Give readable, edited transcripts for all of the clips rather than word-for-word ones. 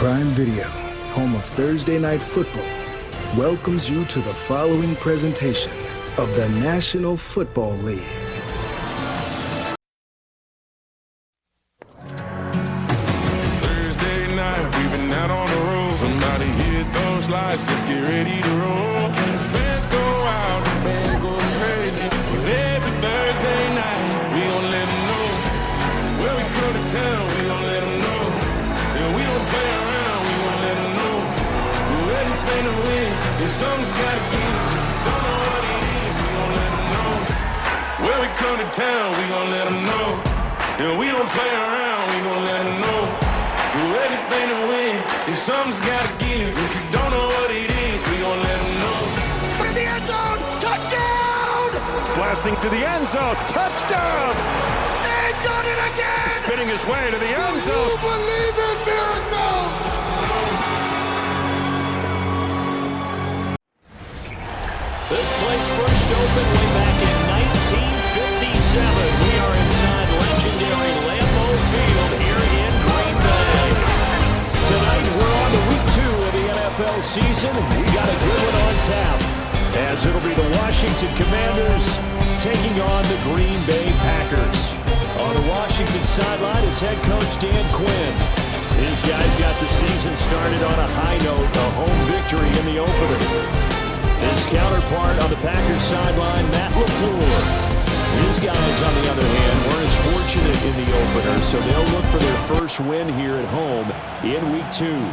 Prime Video, home of Thursday Night Football, welcomes you to the following presentation of the National Football League. It's Thursday night, we've been out on the road. Somebody hit those lights, let's get ready to roll. And the fans go out, the band goes crazy. But every Thursday night, we gon' let them know. Where we come to town, we gon' let them know. Yeah, we don't play around, we gon' let them know. Do everything to win, if something's gotta give. If you don't know what it is, we gon' let them know. Where we come to town, we gon' let them know. Yeah, we don't play around, we gon' let them know. Do anything to win, if something's gotta give. If you don't know what it is, we gon' let them know. In the end zone, touchdown! Blasting to the end zone, touchdown! They've done it again! Spinning his way to the end Do zone. you believe in miracles? This place first opened way back in 1957. We are inside legendary Lambeau Field here in Green Bay. Tonight we're on to week 2 of the NFL season. We got a good one on tap, as it'll be the Washington Commanders taking on the Green Bay Packers. On the Washington sideline is head coach Dan Quinn. These guys got the season started on a high note, a home victory in the opener. His counterpart on the Packers sideline, Matt LaFleur. His guys, on the other hand, weren't as fortunate in the opener, so they'll look for their first win here at home in week 2.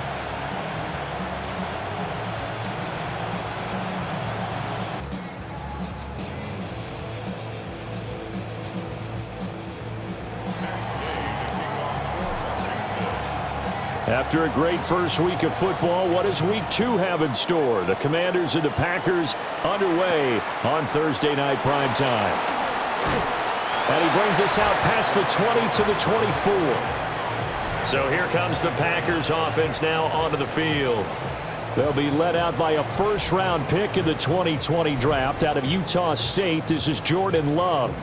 After a great first week of football, what does week 2 have in store? The Commanders and the Packers underway on Thursday night prime time. And he brings us out past the 20 to the 24. So here comes the Packers offense now onto the field. They'll be led out by a first-round pick in the 2020 draft out of Utah State. This is Jordan Love.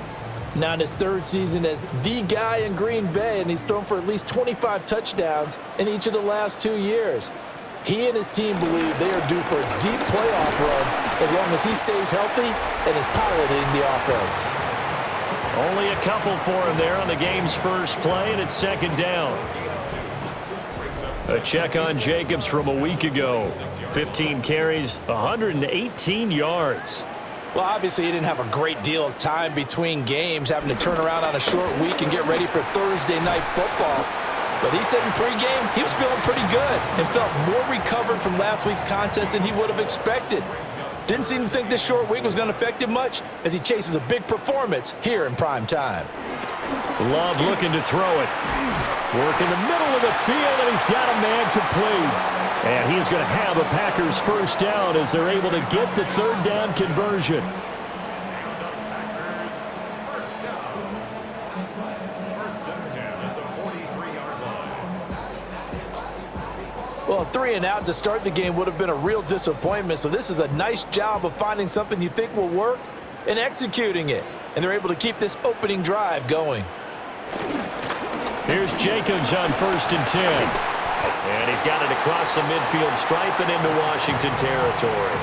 Now in his third season as the guy in Green Bay, and he's thrown for at least 25 touchdowns in each of the last 2 years. He and his team believe they are due for a deep playoff run as long as he stays healthy and is piloting the offense. Only a couple for him there on the game's first play, and it's second down. A check on Jacobs from a week ago. 15 carries, 118 yards. Well, obviously, he didn't have a great deal of time between games, having to turn around on a short week and get ready for Thursday night football. But he said in pregame he was feeling pretty good and felt more recovered from last week's contest than he would have expected. Didn't seem to think this short week was going to affect him much as he chases a big performance here in prime time. Love looking to throw it. Work in the middle of the field, and he's got a man complete. And he's going to have a Packers first down as they're able to get the third down conversion. Well, 3 and out to start the game would have been a real disappointment, so this is a nice job of finding something you think will work and executing it. And they're able to keep this opening drive going. Here's Jacobs on 1st and 10. And he's got it across the midfield stripe and into Washington territory.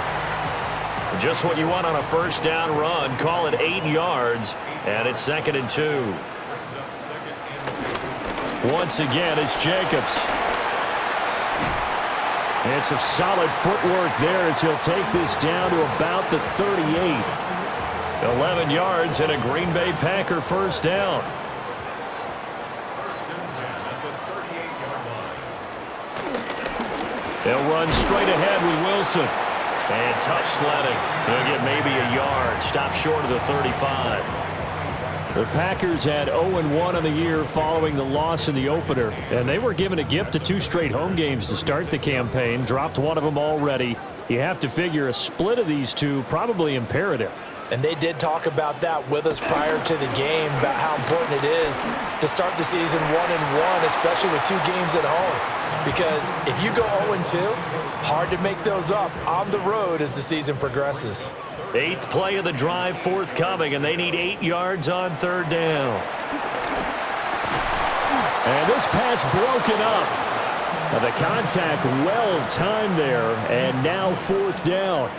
Just what you want on a first down run. Call it 8 yards, and it's 2nd and 2. Once again, it's Jacobs. And some solid footwork there as he'll take this down to about the 38. 11 yards and a Green Bay Packer first down. They'll run straight ahead with Wilson. And tough sledding. They'll get maybe a yard. Stop short of the 35. The Packers had 0-1 on the year following the loss in the opener. And they were given a gift of 2 straight home games to start the campaign. Dropped one of them already. You have to figure a split of these two probably imperative. And they did talk about that with us prior to the game, about how important it is to start the season 1-1, especially with 2 games at home. Because if you go 0-2, hard to make those up on the road as the season progresses. 8th play of the drive forthcoming, and they need 8 yards on 3rd down. And this pass broken up. The contact well timed there, and now 4th down.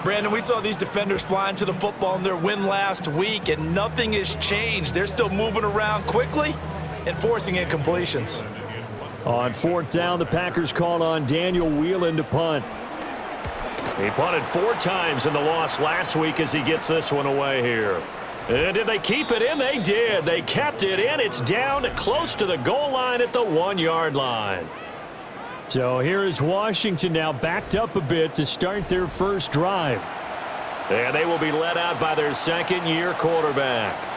Brandon, we saw these defenders flying to the football in their win last week, and nothing has changed. They're still moving around quickly and forcing incompletions. On 4th down, the Packers called on Daniel Whelan to punt. He punted 4 times in the loss last week as he gets this one away here. And did they keep it in? They did. They kept it in. It's down close to the goal line at the 1-yard line. So here is Washington now backed up a bit to start their first drive. And they will be led out by their second-year quarterback.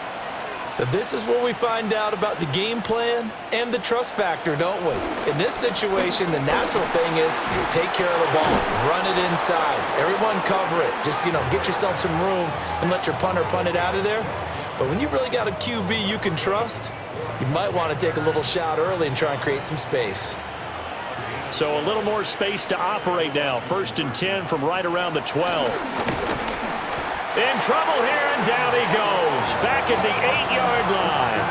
So this is where we find out about the game plan and the trust factor, don't we? In this situation, the natural thing is take care of the ball, run it inside, everyone cover it. Just, get yourself some room and let your punter punt it out of there. But when you really got a QB you can trust, you might want to take a little shot early and try and create some space. So a little more space to operate now. 1st and 10 from right around the 12. In trouble here, and down he goes. Back at the 8-yard line.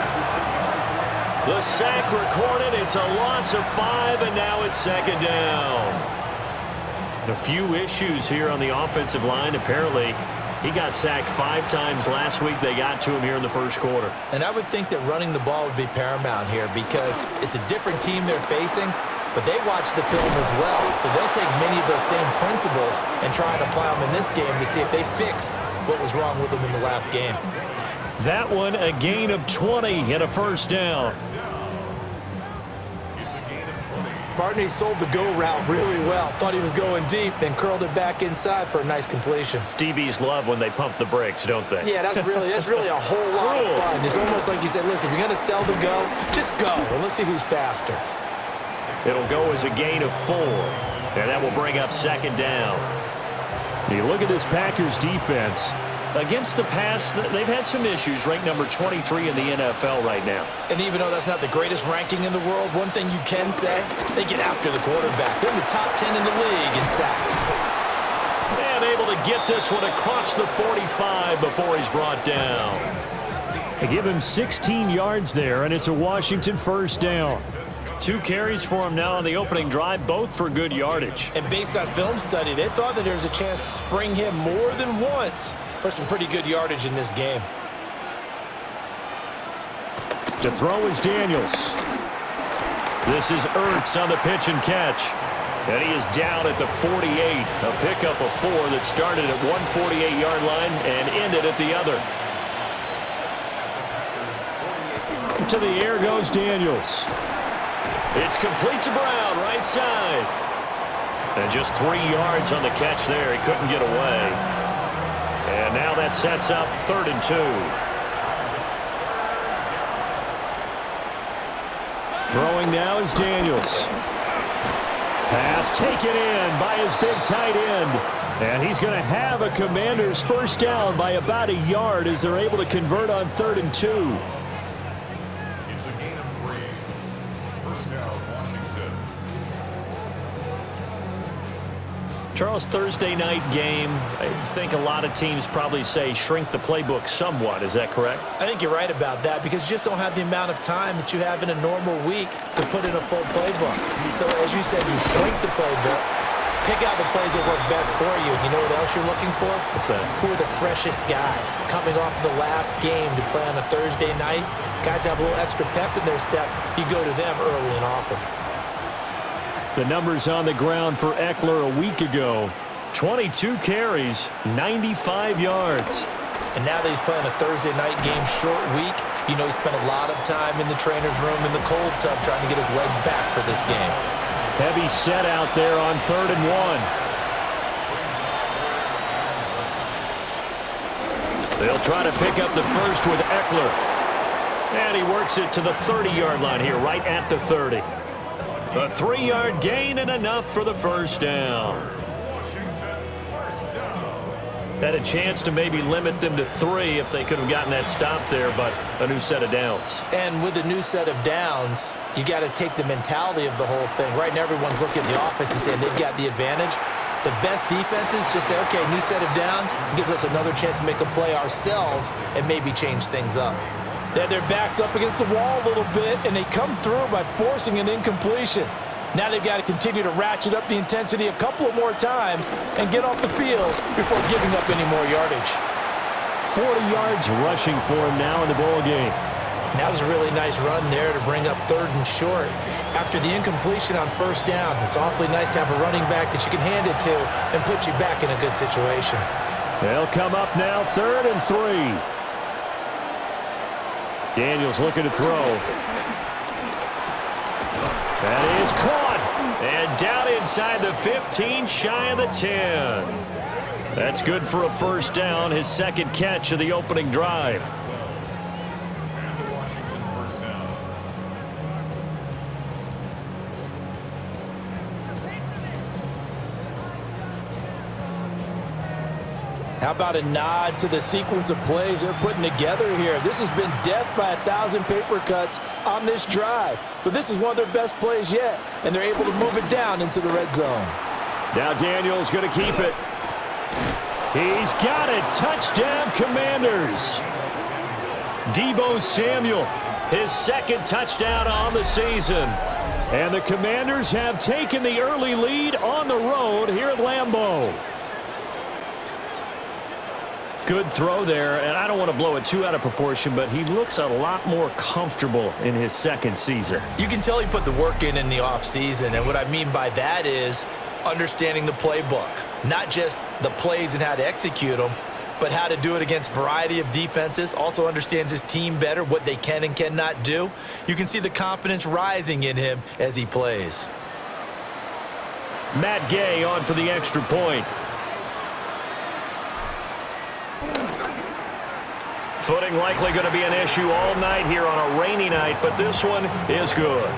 The sack recorded. It's a loss of 5, and now it's 2nd down. A few issues here on the offensive line. Apparently, he got sacked 5 times last week. They got to him here in the first quarter. And I would think that running the ball would be paramount here because it's a different team they're facing, but they watch the film as well. So they'll take many of those same principles and try and apply them in this game to see if they fixed what was wrong with them in the last game. That one, a gain of 20 and a 1st down. Partney sold the go route really well. Thought he was going deep, then curled it back inside for a nice completion. DBs love when they pump the brakes, don't they? Yeah, that's really a whole lot of fun. It's almost like you said, listen, if you're going to sell the go, just go, and let's see who's faster. It'll go as a gain of 4, and that will bring up 2nd down. You look at this Packers defense. Against the pass, they've had some issues, ranked number 23 in the NFL right now. And even though that's not the greatest ranking in the world, one thing you can say, they get after the quarterback. They're in the top 10 in the league in sacks. And able to get this one across the 45 before he's brought down. They give him 16 yards there, and it's a Washington 1st down. 2 carries for him now on the opening drive, both for good yardage. And based on film study, they thought that there was a chance to spring him more than once for some pretty good yardage in this game. To throw is Daniels. This is Ertz on the pitch and catch. And he is down at the 48. A pickup of 4 that started at one 48-yard line and ended at the other. To the air goes Daniels. It's complete to Brown, right side. And just 3 yards on the catch there. He couldn't get away. And now that sets up 3rd and 2. Throwing now is Daniels. Pass taken in by his big tight end. And he's going to have a Commanders 1st down by about a yard as they're able to convert on 3rd and 2. Charles, Thursday night game, I think a lot of teams probably say shrink the playbook somewhat. Is that correct? I think you're right about that because you just don't have the amount of time that you have in a normal week to put in a full playbook. So as you said, you shrink the playbook, pick out the plays that work best for you. You know what else you're looking for? What's that? Who are the freshest guys coming off the last game to play on a Thursday night? Guys have a little extra pep in their step. You go to them early and often. The numbers on the ground for Eckler a week ago. 22 carries, 95 yards. And now that he's playing a Thursday night game, short week, you know he spent a lot of time in the trainer's room in the cold tub trying to get his legs back for this game. Heavy set out there on 3rd and 1. They'll try to pick up the first with Eckler. And he works it to the 30-yard line here, right at the 30. A 3-yard gain and enough for the 1st down. Had a chance to maybe limit them to 3 if they could have gotten that stop there, but a new set of downs. And with a new set of downs, you got to take the mentality of the whole thing. Right now, everyone's looking at the offense and saying they've got the advantage. The best defenses just say, okay, new set of downs. It gives us another chance to make a play ourselves and maybe change things up. They had their backs up against the wall a little bit, and they come through by forcing an incompletion. Now they've got to continue to ratchet up the intensity a couple of more times and get off the field before giving up any more yardage. 40 yards rushing for him now in the ball game. That was a really nice run there to bring up 3rd and short. After the incompletion on 1st down, it's awfully nice to have a running back that you can hand it to and put you back in a good situation. They'll come up now 3rd and 3. Daniels looking to throw. That is caught. And down inside the 15, shy of the 10. That's good for a 1st down, his 2nd catch of the opening drive. How about a nod to the sequence of plays they're putting together here? This has been death by 1,000 paper cuts on this drive. But this is one of their best plays yet, and they're able to move it down into the red zone. Now Daniels going to keep it. He's got it. Touchdown, Commanders. Deebo Samuel, his 2nd touchdown on the season. And the Commanders have taken the early lead on the road here at Lambeau. Good throw there, and I don't want to blow it too out of proportion, but he looks a lot more comfortable in his 2nd season. You can tell he put the work in the offseason, and what I mean by that is understanding the playbook. Not just the plays and how to execute them, but how to do it against a variety of defenses. Also understands his team better, what they can and cannot do. You can see the confidence rising in him as he plays. Matt Gay on for the extra point. Footing likely going to be an issue all night here on a rainy night, but this one is good.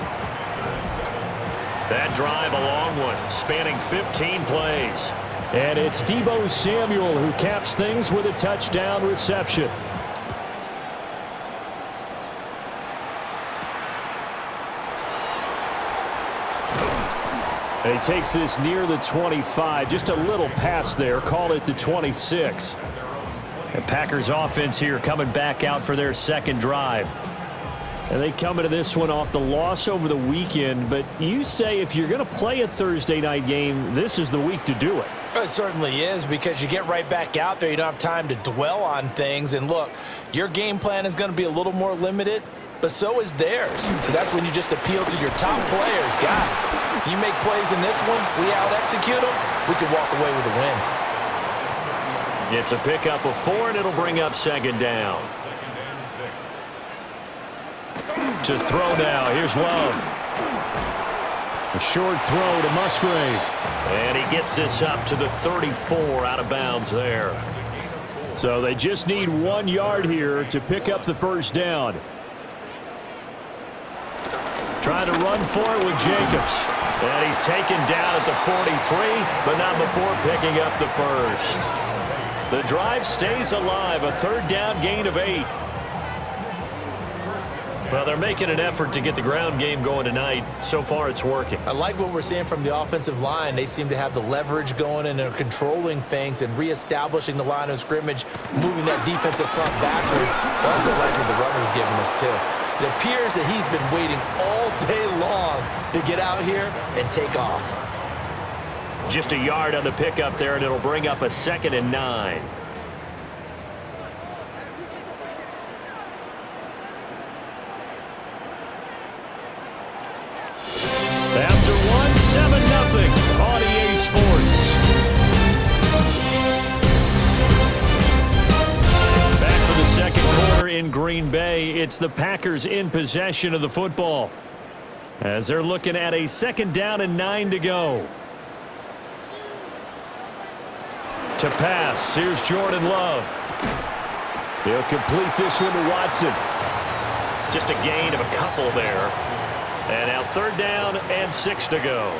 That drive, a long one, spanning 15 plays. And it's Deebo Samuel who caps things with a touchdown reception. And he takes this near the 25, just a little past there, call it the 26. The Packers offense here coming back out for their 2nd drive. And they come into this one off the loss over the weekend, but you say if you're going to play a Thursday night game, this is the week to do it. It certainly is, because you get right back out there. You don't have time to dwell on things. And look, your game plan is going to be a little more limited, but so is theirs. So that's when you just appeal to your top players. Guys, you make plays in this one, we out-execute them, we could walk away with a win. It's a pickup of 4, and it'll bring up 2nd down. To throw now, here's Love. A short throw to Musgrave. And he gets this up to the 34 out of bounds there. So they just need 1 yard here to pick up the 1st down. Trying to run for it with Jacobs. And he's taken down at the 43, but not before picking up the 1st. The drive stays alive, a 3rd down gain of 8. Well, they're making an effort to get the ground game going tonight. So far, it's working. I like what we're seeing from the offensive line. They seem to have the leverage going, and they're controlling things and reestablishing the line of scrimmage, moving that defensive front backwards. I also like what the runner's giving us, too. It appears that he's been waiting all day long to get out here and take off. Just a yard on the pickup there, and it'll bring up a 2nd and 9. After one, 7-0 on EA Sports. Back for the 2nd quarter in Green Bay. It's the Packers in possession of the football, as they're looking at a 2nd down and 9 to go. To pass, here's Jordan Love. He'll complete this one to Watson. Just a gain of a couple there. And now 3rd down and 6 to go.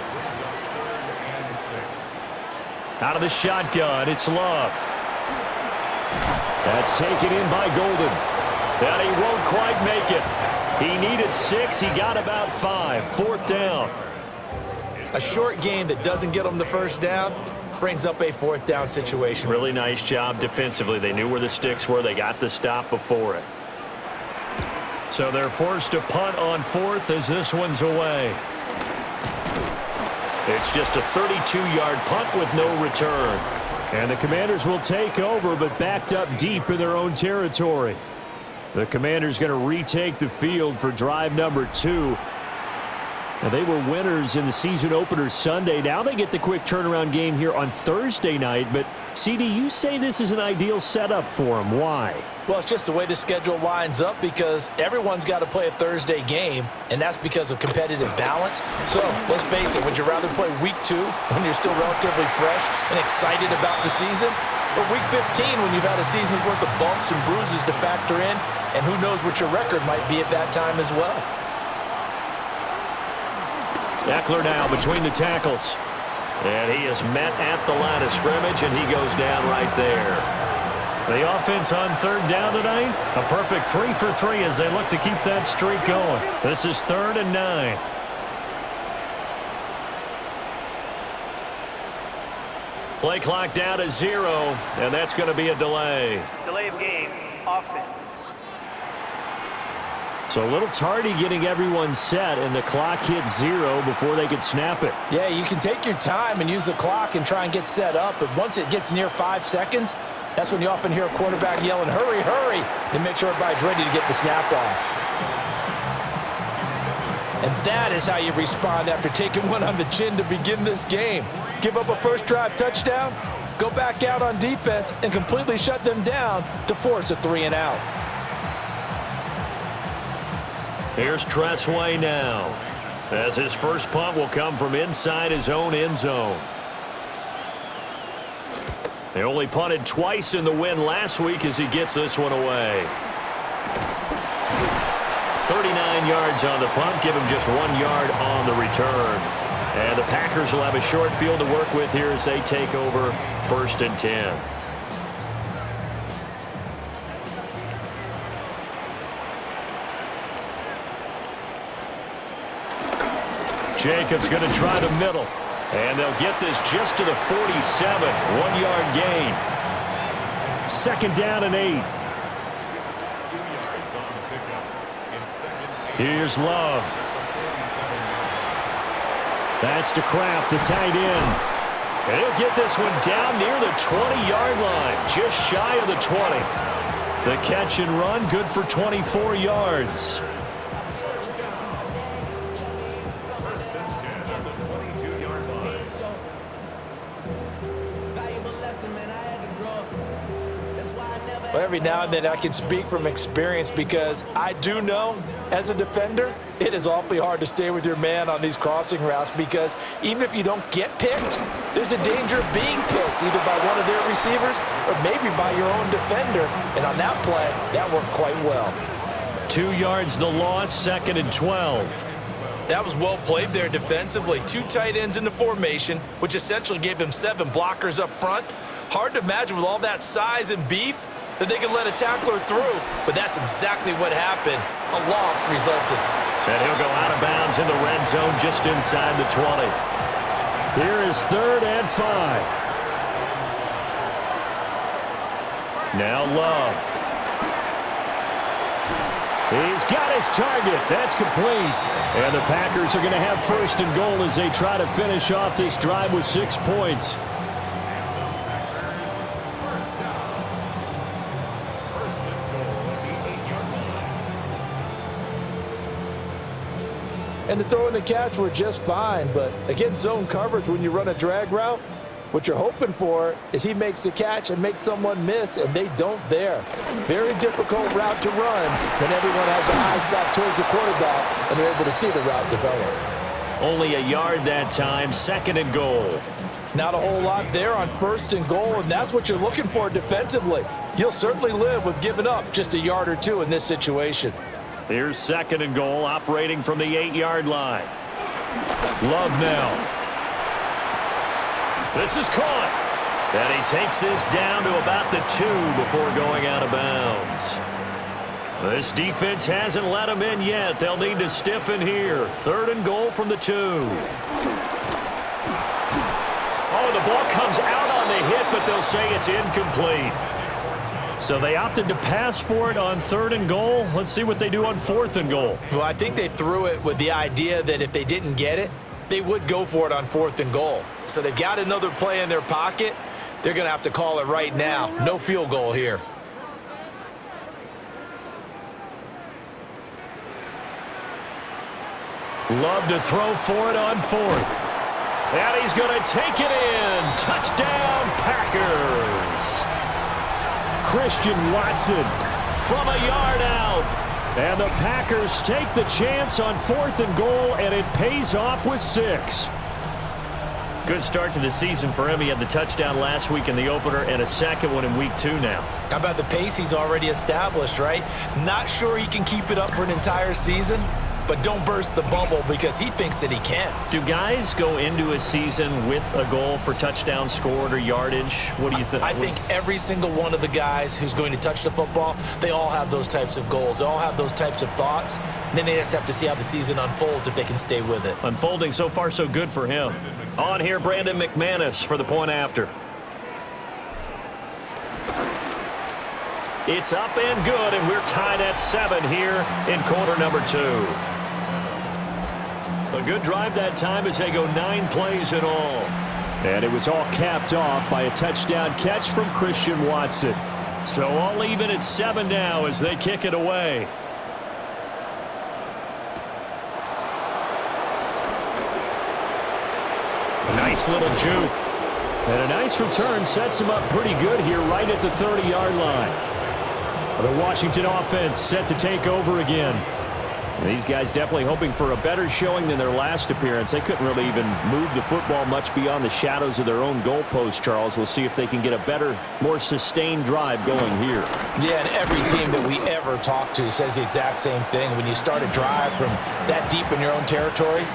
Out of the shotgun, it's Love. That's taken in by Golden. And he won't quite make it. He needed 6. He got about 5. 4th down. A short game that doesn't get him the 1st down brings up a 4th down situation. Really nice job defensively. They knew where the sticks were. They got the stop before it. So they're forced to punt on fourth as this one's away. It's just a 32-yard punt with no return. And the Commanders will take over, but backed up deep in their own territory. The Commanders going to retake the field for drive number 2. And they were winners in the season opener Sunday. Now they get the quick turnaround game here on Thursday night. But, CD, you say this is an ideal setup for them. Why? Well, it's just the way the schedule lines up because everyone's got to play a Thursday game, and that's because of competitive balance. So, let's face it, would you rather play week 2 when you're still relatively fresh and excited about the season? Or week 15 when you've had a season's worth of bumps and bruises to factor in, and who knows what your record might be at that time as well. Eckler now between the tackles. And he is met at the line of scrimmage, and he goes down right there. The offense on third down tonight, a perfect 3 for 3 as they look to keep that streak going. This is 3rd and 9. Play clock down to 0, and that's going to be a delay. Delay of game, offense. So a little tardy getting everyone set, and the clock hits 0 before they could snap it. Yeah, you can take your time and use the clock and try and get set up, but once it gets near 5 seconds, that's when you often hear a quarterback yelling, hurry, hurry, to make sure everybody's ready to get the snap off. And that is how you respond after taking one on the chin to begin this game. Give up a first drive touchdown, go back out on defense, and completely shut them down to force a 3 and out. Here's Tressway now, as his first punt will come from inside his own end zone. They only punted twice in the win last week as he gets this one away. 39 yards on the punt, give him just 1 yard on the return. And the Packers will have a short field to work with here as they take over 1st and 10. Jacobs going to try the middle. And they'll get this just to the 47. 1 yard gain. 2nd down and 8. Here's Love. That's to Kraft, the tight end. And he'll get this one down near the 20-yard line. Just shy of the 20. The catch and run, good for 24 yards. Well, every now and then I can speak from experience because I do know, as a defender, it is awfully hard to stay with your man on these crossing routes because even if you don't get picked, there's a danger of being picked either by one of their receivers or maybe by your own defender. And on that play, that worked quite well. 2 yards the loss, 2nd and 12. That was well played there defensively. 2 tight ends in the formation, which essentially gave them 7 blockers up front. Hard to imagine with all that size and beef that they could let a tackler through, but that's exactly what happened. A loss resulted. And he'll go out of bounds in the red zone just inside the 20. Here is 3rd and 5. Now Love. He's got his target. That's complete. And the Packers are going to have 1st and goal as they try to finish off this drive with 6 points. And the throw and the catch were just fine, but against zone coverage when you run a drag route, what you're hoping for is he makes the catch and makes someone miss, and they don't there. Very difficult route to run when everyone has their eyes back towards the quarterback and they're able to see the route develop. Only a yard that time, 2nd and goal. Not a whole lot there on 1st and goal, and that's what you're looking for defensively. You'll certainly live with giving up just a yard or 2 in this situation. Here's 2nd and goal, operating from the 8-yard line. Love now. This is caught. And he takes this down to about the 2 before going out of bounds. This defense hasn't let him in yet. They'll need to stiffen here. 3rd and goal from the 2. Oh, the ball comes out on the hit, but they'll say it's incomplete. So they opted to pass for it on 3rd and goal. Let's see what they do on 4th and goal. Well, I think they threw it with the idea that if they didn't get it, they would go for it on 4th and goal. So they've got another play in their pocket. They're going to have to call it right now. No field goal here. Love to throw for it on 4th. And he's going to take it in. Touchdown, Packers. Christian Watson from a yard out. And the Packers take the chance on 4th and goal, and it pays off with 6. Good start to the season for him. He had the touchdown last week in the opener and a second one in week 2 now. How about the pace he's already established, right? Not sure he can keep it up for an entire season, but don't burst the bubble because he thinks that he can. Do guys go into a season with a goal for touchdown scored or yardage? What do you think? I think every single one of the guys who's going to touch the football, they all have those types of goals. They all have those types of thoughts. And then they just have to see how the season unfolds if they can stay with it. Unfolding so far so good for him. On here, Brandon McManus for the point after. It's up and good, and we're tied at 7 here in quarter number 2. A good drive that time as they go 9 plays in all. And it was all capped off by a touchdown catch from Christian Watson. So all even at 7 now as they kick it away. A nice little juke. And a nice return sets him up pretty good here right at the 30-yard line. The Washington offense set to take over again. These guys definitely hoping for a better showing than their last appearance. They couldn't really even move the football much beyond the shadows of their own goalpost, Charles. We'll see if they can get a better, more sustained drive going here. Yeah, and every team that we ever talk to says the exact same thing. When you start a drive from that deep in your own territory,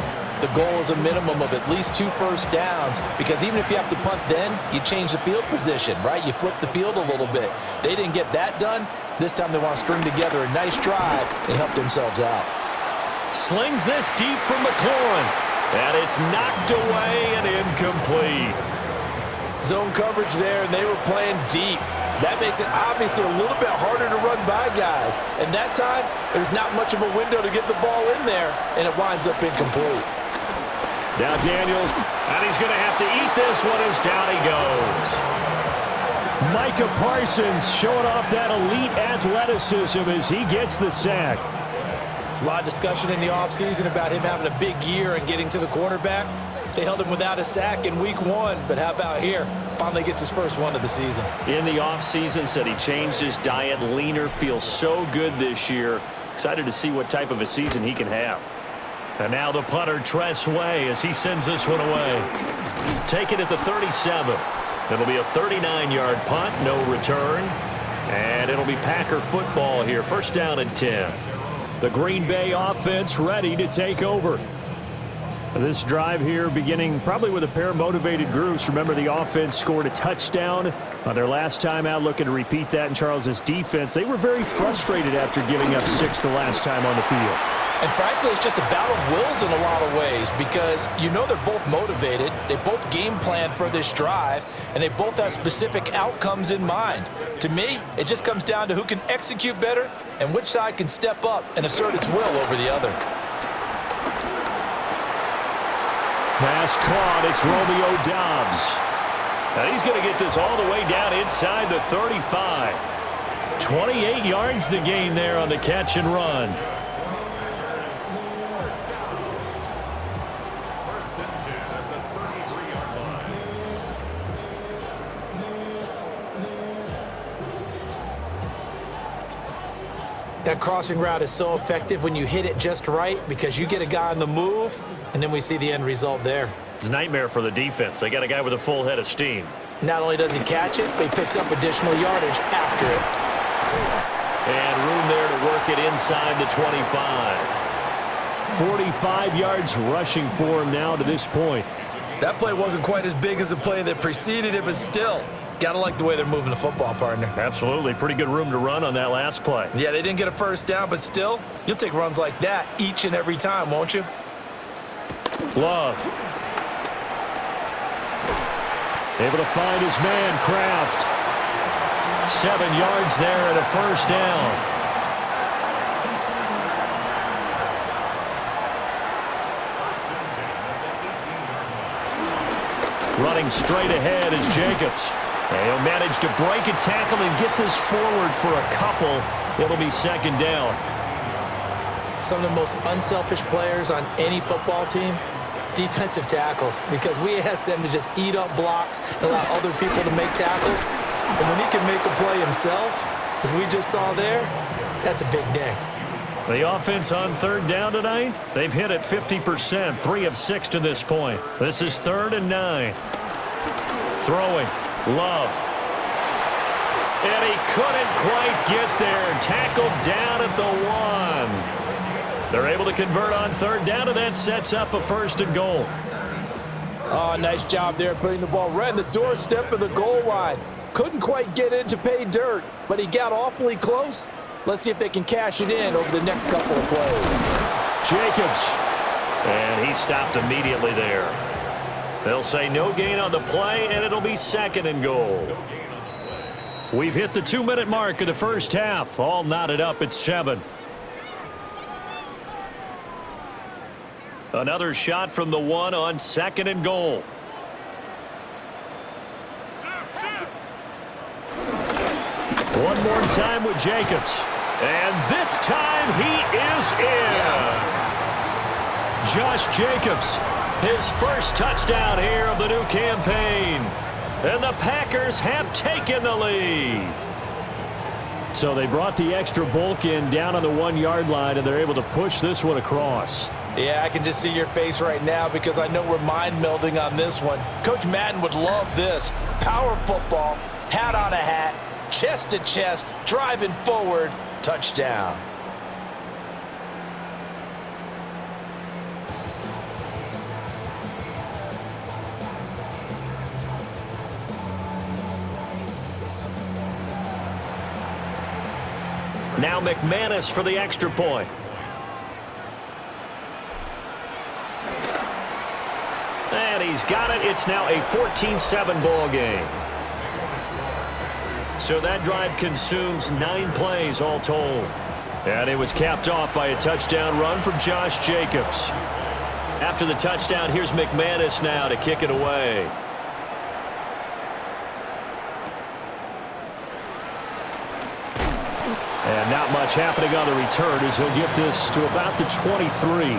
the goal is a minimum of at least 2 first downs, because even if you have to punt then, you change the field position, right? You flip the field a little bit. They didn't get that done. This time they want to string together a nice drive and help themselves out. Slings this deep from McLaurin. And it's knocked away and incomplete. Zone coverage there, and they were playing deep. That makes it obviously a little bit harder to run by guys. And that time, there's not much of a window to get the ball in there, and it winds up incomplete. Now Daniels, and he's going to have to eat this one as down he goes. Micah Parsons showing off that elite athleticism as he gets the sack. There's a lot of discussion in the offseason about him having a big year and getting to the quarterback. They held him without a sack in week 1, but how about here? Finally gets his first one of the season. In the offseason, said he changed his diet, leaner, feels so good this year. Excited to see what type of a season he can have. And now the punter, Tress Way, as he sends this one away. Take it at the 37. It'll be a 39-yard punt, no return. And it'll be Packer football here, first down and 10. The Green Bay offense ready to take over. This drive here beginning probably with a pair of motivated groups. Remember, the offense scored a touchdown on their last time out. Looking to repeat that in Charles's defense. They were very frustrated after giving up 6 the last time on the field. And frankly, it's just a battle of wills in a lot of ways, because you know they're both motivated, they both game plan for this drive, and they both have specific outcomes in mind. To me, it just comes down to who can execute better and which side can step up and assert its will over the other. Pass caught. It's Romeo Doubs. And he's going to get this all the way down inside the 35. 28 yards the gain there on the catch and run. That crossing route is so effective when you hit it just right, because you get a guy on the move, and then we see the end result there. It's a nightmare for the defense. They got a guy with a full head of steam. Not only does he catch it, but he picks up additional yardage after it. And room there to work it inside the 25. 45 yards rushing for him now to this point. That play wasn't quite as big as the play that preceded it, but still, got to like the way they're moving the football, partner. Absolutely. Pretty good room to run on that last play. Yeah, they didn't get a first down, but still, you'll take runs like that each and every time, won't you? Love. Able to find his man, Kraft. 7 yards there and a first down. Running straight ahead is Jacobs. And he'll manage to break a tackle and get this forward for a couple. It'll be second down. Some of the most unselfish players on any football team, defensive tackles, because we ask them to just eat up blocks and allow other people to make tackles. And when he can make a play himself, as we just saw there, that's a big day. The offense on third down tonight, they've hit it 50%, 3 of 6 to this point. This is 3rd and 9. Throwing, Love. And he couldn't quite get there. Tackled down at the 1. They're able to convert on third down, and that sets up a 1st and goal. Oh, nice job there putting the ball right in the doorstep of the goal line. Couldn't quite get in to pay dirt, but he got awfully close. Let's see if they can cash it in over the next couple of plays. Jacobs. And he stopped immediately there. They'll say no gain on the play, and it'll be 2nd and goal. We've hit the 2-minute mark of the first half. All knotted up at 7. Another shot from the 1 on 2nd and goal. One more time with Jacobs. And this time he is in. Yes. Josh Jacobs, his first touchdown here of the new campaign. And the Packers have taken the lead. So they brought the extra bulk in down on the 1-yard line, and they're able to push this one across. Yeah, I can just see your face right now because I know we're mind melding on this one. Coach Madden would love this. Power football, hat on a hat, chest to chest, driving forward, touchdown. Now McManus for the extra point. And he's got it. It's now a 14-7 ball game. So that drive consumes 9 plays all told. And it was capped off by a touchdown run from Josh Jacobs. After the touchdown, here's McManus now to kick it away. And not much happening on the return as he'll get this to about the 23.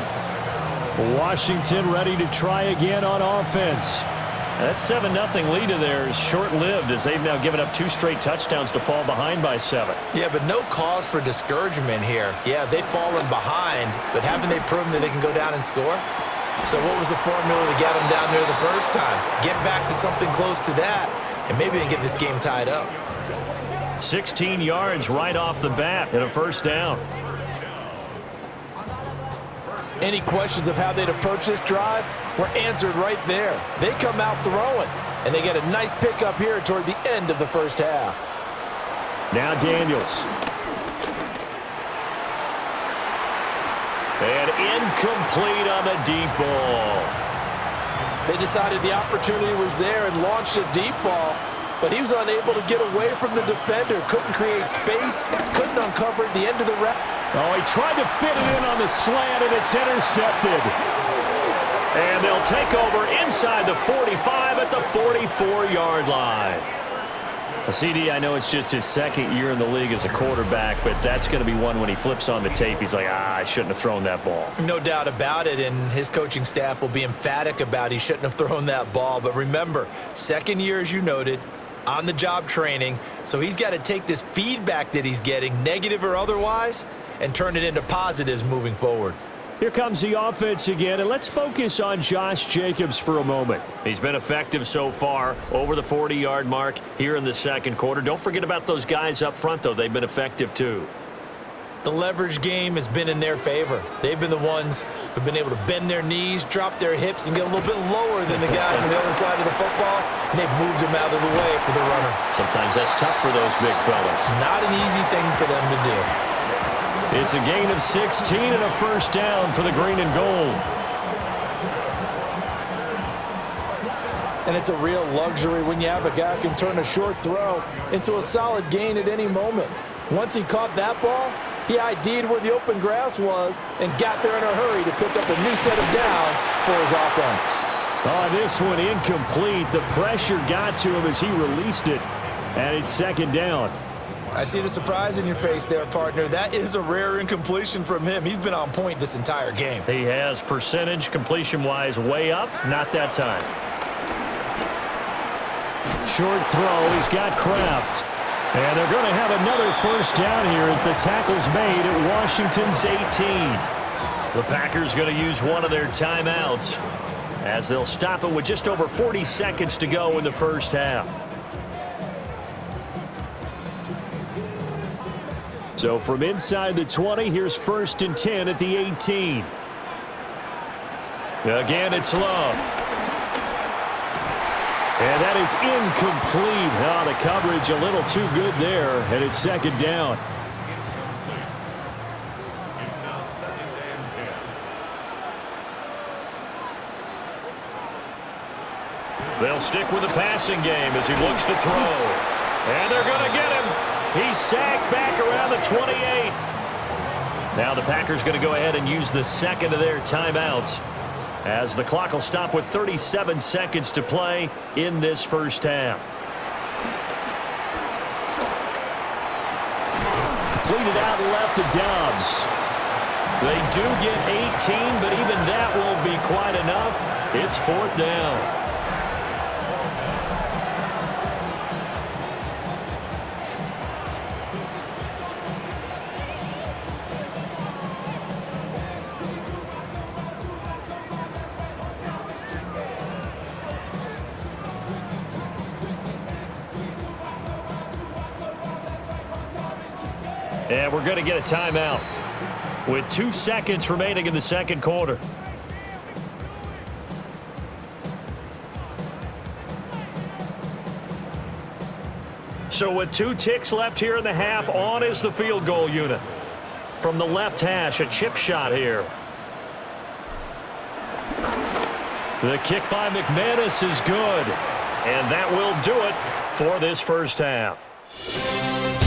Washington ready to try again on offense. That 7-0 lead of theirs short-lived as they've now given up 2 straight touchdowns to fall behind by 7. Yeah, but no cause for discouragement here. Yeah, they've fallen behind, but haven't they proven that they can go down and score? So what was the formula to get them down there the first time? Get back to something close to that, and maybe they can get this game tied up. 16 yards right off the bat and a first down. Any questions of how they'd approach this drive were answered right there. They come out throwing, and they get a nice pickup here toward the end of the first half. Now Daniels. And incomplete on the deep ball. They decided the opportunity was there and launched a deep ball, but he was unable to get away from the defender. Couldn't create space, couldn't uncover the end of the route. Oh, he tried to fit it in on the slant, and it's intercepted. And they'll take over inside the 45 at the 44-yard line. CD, I know it's just his 2nd year in the league as a quarterback, but that's going to be one when he flips on the tape. He's like, I shouldn't have thrown that ball. No doubt about it, and his coaching staff will be emphatic about he shouldn't have thrown that ball. But remember, 2nd year, as you noted, on-the-job training, so he's got to take this feedback that he's getting, negative or otherwise, and turn it into positives moving forward. Here comes the offense again, and let's focus on Josh Jacobs for a moment. He's been effective so far, over the 40-yard mark here in the 2nd quarter. Don't forget about those guys up front, though. They've been effective, too. The leverage game has been in their favor. They've been the ones who've been able to bend their knees, drop their hips, and get a little bit lower than the guys on the other side of the football, and they've moved them out of the way for the runner. Sometimes that's tough for those big fellas. Not an easy thing for them to do. It's a gain of 16 and a first down for the green and gold. And it's a real luxury when you have a guy who can turn a short throw into a solid gain at any moment. Once he caught that ball, he ID'd where the open grass was and got there in a hurry to pick up a new set of downs for his offense. Oh, this one incomplete. The pressure got to him as he released it, and it's second down. I see the surprise in your face there, partner. That is a rare incompletion from him. He's been on point this entire game. He has percentage completion-wise way up. Not that time. Short throw. He's got Kraft. And they're going to have another first down here as the tackle's made at Washington's 18. The Packers going to use one of their timeouts as they'll stop it with just over 40 seconds to go in the first half. So from inside the 20, here's 1st and 10 at the 18. Again, it's Love. And that is incomplete. Oh, the coverage a little too good there, and it's second down. They'll stick with the passing game as he looks to throw. And they're going to get him. He's sacked back around the 28. Now the Packers going to go ahead and use the second of their timeouts as the clock will stop with 37 seconds to play in this first half. Completed out left to Dobbs. They do get 18, but even that won't be quite enough. It's 4th down. And we're going to get a timeout with 2 seconds remaining in the second quarter. So with 2 ticks left here in the half, on is the field goal unit. From the left hash, a chip shot here. The kick by McManus is good. And that will do it for this first half.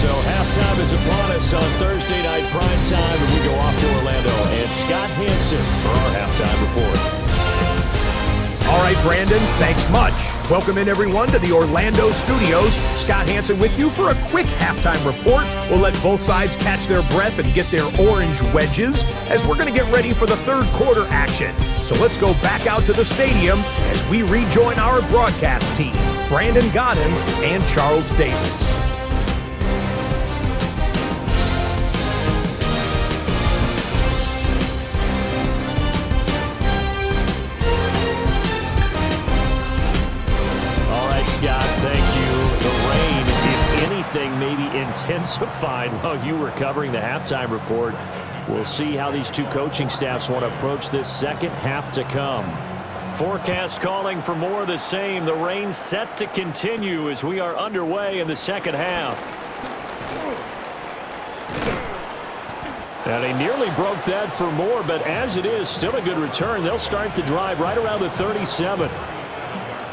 So halftime is upon us on Thursday night primetime, and we go off to Orlando. And Scott Hansen for our halftime report. All right, Brandon, thanks much. Welcome in, everyone, to the Orlando studios. Scott Hansen with you for a quick halftime report. We'll let both sides catch their breath and get their orange wedges as we're going to get ready for the third quarter action. So let's go back out to the stadium as we rejoin our broadcast team, Brandon Godden and Charles Davis. Scott, thank you. The rain, if anything, maybe intensified while you were covering the halftime report. We'll see how these two coaching staffs want to approach this second half to come. Forecast calling for more of the same. The rain set to continue as we are underway in the second half. And they nearly broke that for more, but as it is, still a good return. They'll start the drive right around the 37.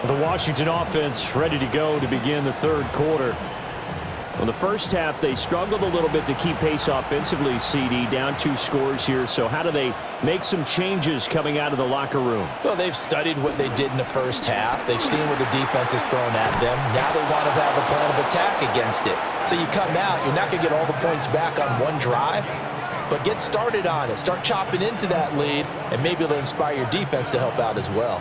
The Washington offense ready to go to begin the third quarter. Well, the first half, they struggled a little bit to keep pace offensively, CD, down 2 scores here. So how do they make some changes coming out of the locker room? Well, they've studied what they did in the first half. They've seen what the defense has thrown at them. Now they want to have a plan of attack against it. So you come out, you're not going to get all the points back on one drive, but get started on it. Start chopping into that lead, and maybe it'll inspire your defense to help out as well.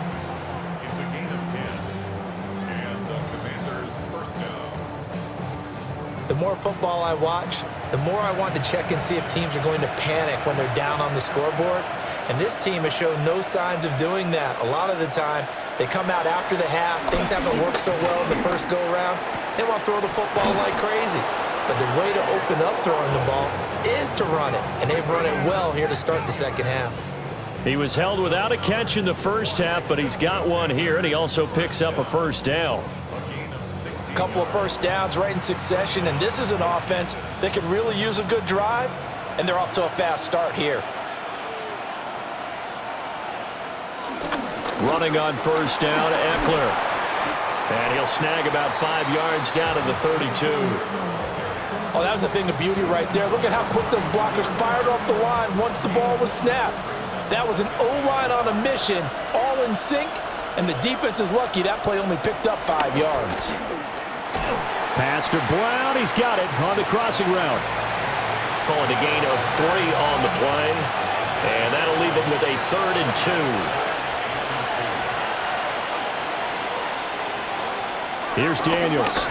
The more football I watch, the more I want to check and see if teams are going to panic when they're down on the scoreboard. And this team has shown no signs of doing that. A lot of the time, they come out after the half. Things haven't worked so well in the first go-around. They want to throw the football like crazy. But the way to open up throwing the ball is to run it. And they've run it well here to start the second half. He was held without a catch in the first half, but he's got one here, and he also picks up a first down. A couple of first downs right in succession, and this is an offense that could really use a good drive, and they're off to a fast start here. Running on first down, Eckler. And he'll snag about 5 yards down to the 32. Oh, that was a thing of beauty right there. Look at how quick those blockers fired off the line once the ball was snapped. That was an O-line on a mission, all in sync, and the defense is lucky that play only picked up 5 yards. Pass to Brown. He's got it on the crossing route. Calling a gain of 3 on the play, and that'll leave it with a 3rd and 2. Here's Daniels.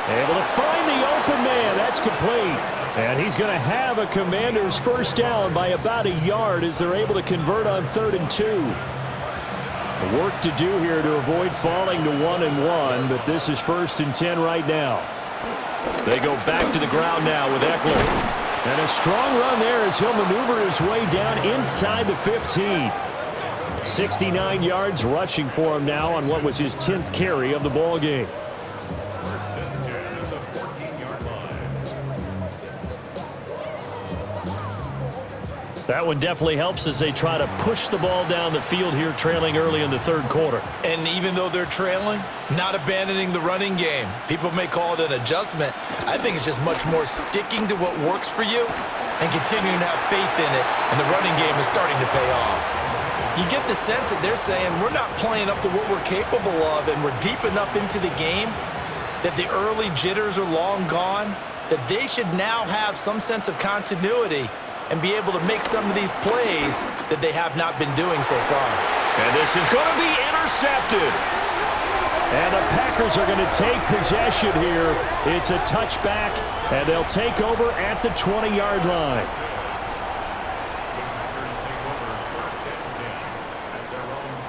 Able to find the open man. That's complete. And he's going to have a Commanders first down by about a yard as they're able to convert on 3rd and 2. Work to do here to avoid falling to 1-1, but this is 1st and 10 right now. They go back to the ground now with Eckler. And a strong run there as he'll maneuver his way down inside the 15. 69 yards rushing for him now on what was his 10th carry of the ball game. That one definitely helps as they try to push the ball down the field here, trailing early in the 3rd quarter. And even though they're trailing, not abandoning the running game. People may call it an adjustment. I think it's just much more sticking to what works for you and continuing to have faith in it, and the running game is starting to pay off. You get the sense that they're saying we're not playing up to what we're capable of, and we're deep enough into the game that the early jitters are long gone, that they should now have some sense of continuity and be able to make some of these plays that they have not been doing so far. And this is going to be intercepted. And the Packers are going to take possession here. It's a touchback, and they'll take over at the 20-yard line.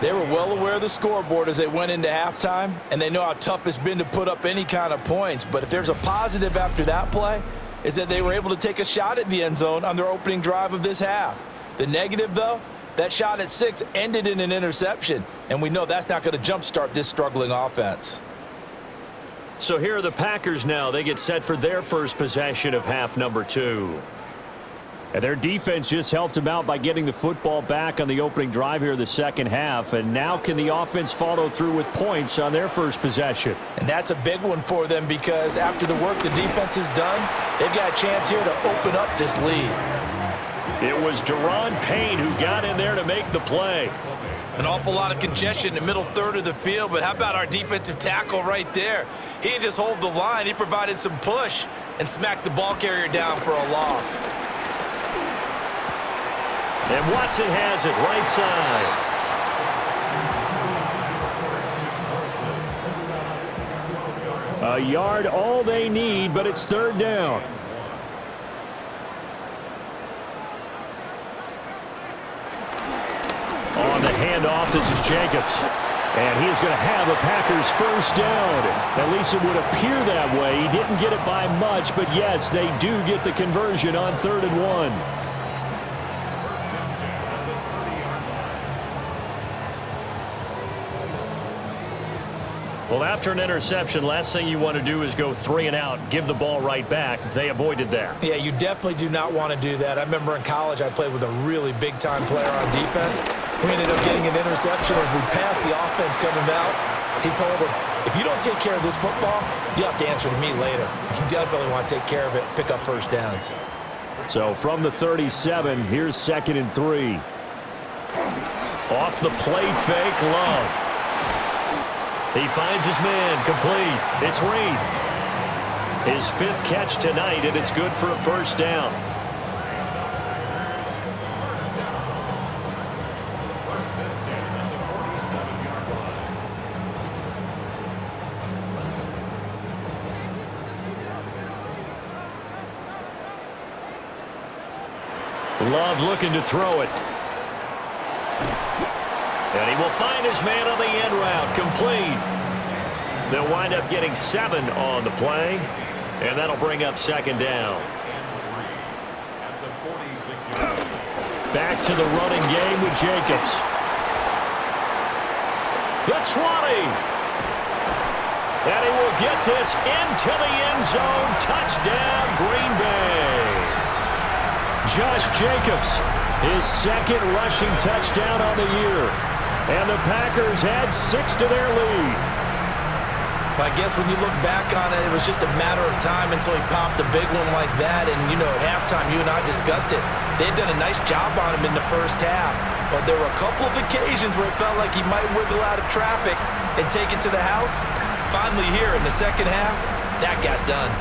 They were well aware of the scoreboard as they went into halftime, and they know how tough it's been to put up any kind of points. But if there's a positive after that play, is that they were able to take a shot at the end zone on their opening drive of this half. The negative, though, that shot at 6 ended in an interception, and we know that's not going to jumpstart this struggling offense. So here are the Packers now. They get set for their first possession of half number 2. And their defense just helped them out by getting the football back on the opening drive here in the second half. And now can the offense follow through with points on their first possession? And that's a big one for them because after the work the defense has done, they've got a chance here to open up this lead. It was Deron Payne who got in there to make the play. An awful lot of congestion in the middle third of the field, but how about our defensive tackle right there? He didn't just hold the line, he provided some push and smacked the ball carrier down for a loss. And Watson has it right side. A yard all they need, but it's 3rd down. On the handoff, this is Jacobs. And he is going to have a Packers first down. At least it would appear that way. He didn't get it by much, but yes, they do get the conversion on 3rd and 1. Well, after an interception, last thing you want to do is go 3 and out, give the ball right back. They avoided that. Yeah, you definitely do not want to do that. I remember in college I played with a really big-time player on defense. We ended up getting an interception as we passed the offense coming out. He told him, if you don't take care of this football, you have to answer to me later. You definitely want to take care of it, pick up first downs. So from the 37, here's 2nd and 3. Off the play fake, Love. He finds his man, complete. It's Reed. His 5th catch tonight, and it's good for a first down. Love looking to throw it. And he will find his man on the end route, complete. They'll wind up getting 7 on the play, and that'll bring up 2nd down. Back to the running game with Jacobs. The 20. And he will get this into the end zone. Touchdown, Green Bay. Josh Jacobs, his 2nd rushing touchdown on the year. And the Packers add 6 to their lead. But I guess when you look back on it, it was just a matter of time until he popped a big one like that. And, you know, at halftime, you and I discussed it. They had done a nice job on him in the first half. But there were a couple of occasions where it felt like he might wiggle out of traffic and take it to the house. Finally here in the second half, that got done.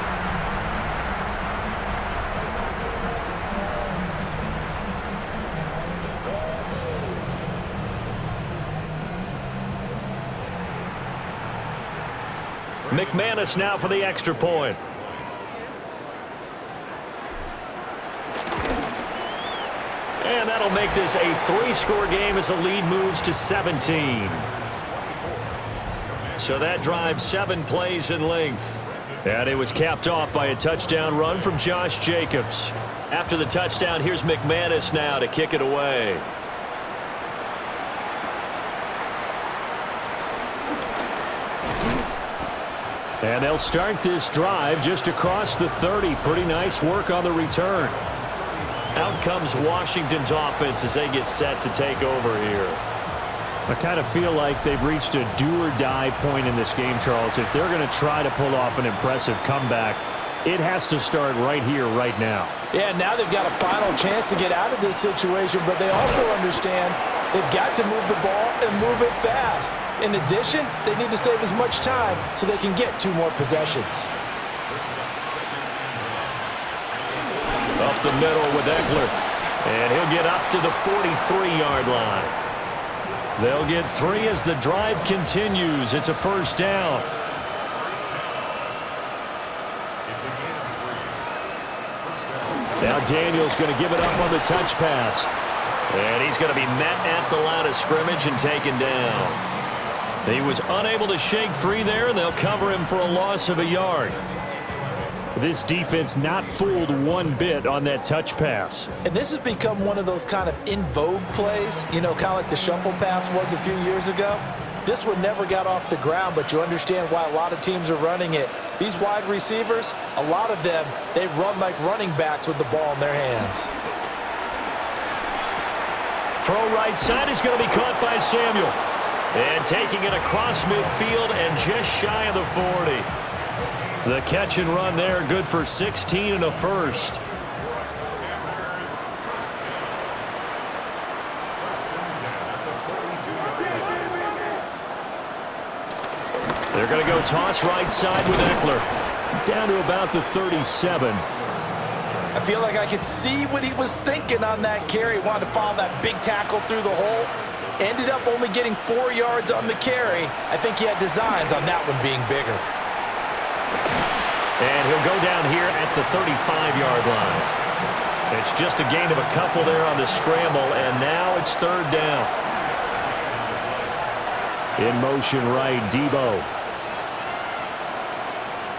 McManus now for the extra point. And that'll make this a 3-score game as the lead moves to 17. So that drives 7 plays in length. And it was capped off by a touchdown run from Josh Jacobs. After the touchdown, here's McManus now to kick it away. And they'll start this drive just across the 30. Pretty nice work on the return. Out comes Washington's offense as they get set to take over here. I kind of feel like they've reached a do-or-die point in this game, Charles. If they're going to try to pull off an impressive comeback, it has to start right here, right now. Yeah, now they've got a final chance to get out of this situation, but they also understand they've got to move the ball and move it fast. In addition, they need to save as much time so they can get 2 more possessions. Up the middle with Eckler. And he'll get up to the 43-yard line. They'll get 3 as the drive continues. It's a first down. Now Daniels going to give it up on the touch pass. And he's going to be met at the line of scrimmage and taken down. He was unable to shake free there, and they'll cover him for a loss of a yard. This defense not fooled one bit on that touch pass. And this has become one of those kind of in vogue plays, you know, kind of like the shuffle pass was a few years ago. This one never got off the ground, but you understand why a lot of teams are running it. These wide receivers, a lot of them, they run like running backs with the ball in their hands. Throw right side is going to be caught by Samuel. And taking it across midfield and just shy of the 40. The catch and run there, good for 16 and a first. They're going to go toss right side with Eckler. Down to about the 37. I feel like I could see what he was thinking on that carry. He wanted to follow that big tackle through the hole. Ended up only getting 4 yards on the carry. I think he had designs on that one being bigger. And he'll go down here at the 35-yard line. It's just a gain of a couple there on the scramble, and now it's third down. In motion right, Debo.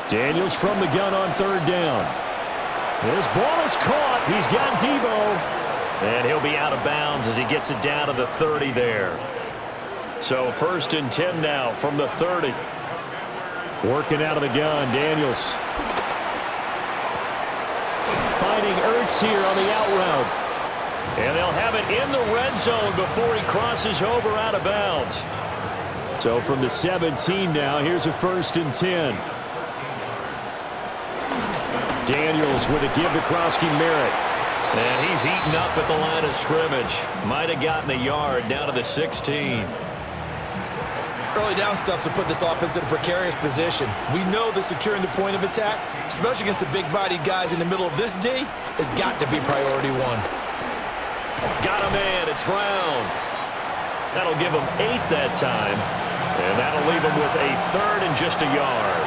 Daniels from the gun on third down. This ball is caught. He's got Debo. And he'll be out of bounds as he gets it down to the 30 there. So 1st and 10 now from the 30. Working out of the gun, Daniels. Finding Ertz here on the out route. And they'll have it in the red zone before he crosses over out of bounds. So from the 17 now, here's a 1st and 10. Daniels with a give to Krosky-Merritt. And he's eaten up at the line of scrimmage. Might have gotten a yard down to the 16. Early down stuff to put this offense in a precarious position. We know that securing the point of attack, especially against the big-bodied guys in the middle of this D, has got to be priority 1. Got a man. It's Brown. That'll give him 8 that time. And that'll leave him with a 3rd and just a yard.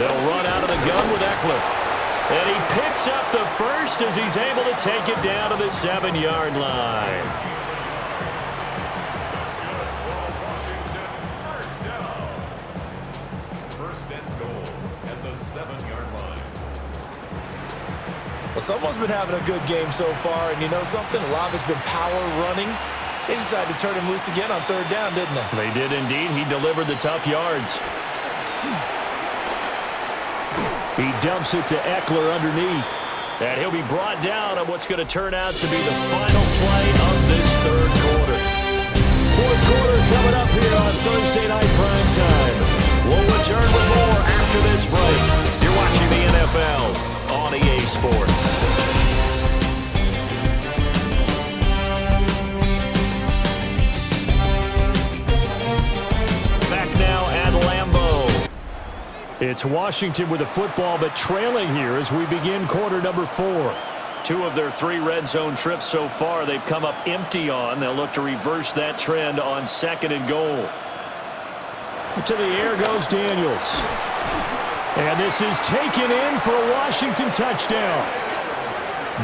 They'll run out of the gun with Eckler. And he picks up the first as he's able to take it down to the 7-yard line. First and goal at the 7-yard line. Well, someone's been having a good game so far, and you know something? A lot of it's been power running. They decided to turn him loose again on third down, didn't they? They did indeed. He delivered the tough yards. He dumps it to Eckler underneath. And he'll be brought down on what's going to turn out to be the final play of this third quarter. Fourth quarter coming up here on Thursday Night Primetime. We'll return with more after this break. You're watching the NFL on EA Sports. It's Washington with the football, but trailing here as we begin quarter number 4. 2 of their 3 red zone trips so far they've come up empty on. They'll look to reverse that trend on 2nd and goal. To the air goes Daniels. And this is taken in for a Washington touchdown.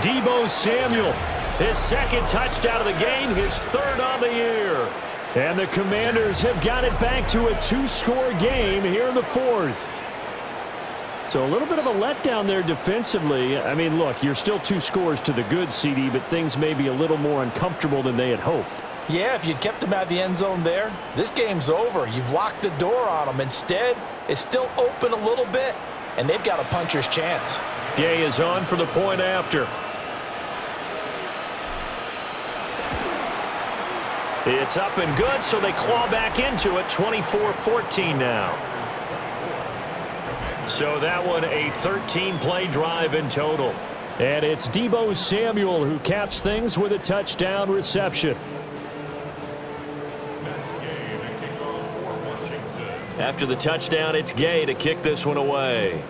Deebo Samuel, his 2nd touchdown of the game, his 3rd on the year. And the Commanders have got it back to a 2-score game here in the 4th. So a little bit of a letdown there defensively. I mean, look, you're still 2 scores to the good, CD, but things may be a little more uncomfortable than they had hoped. Yeah, if you'd kept them out of the end zone there, this game's over. You've locked the door on them. Instead, it's still open a little bit, and they've got a puncher's chance. Gay is on for the point after. It's up and good, so they claw back into it, 24-14 now. So that one a 13-play drive in total. And it's Deebo Samuel who caps things with a touchdown reception. After the touchdown, it's Gay to kick this one away.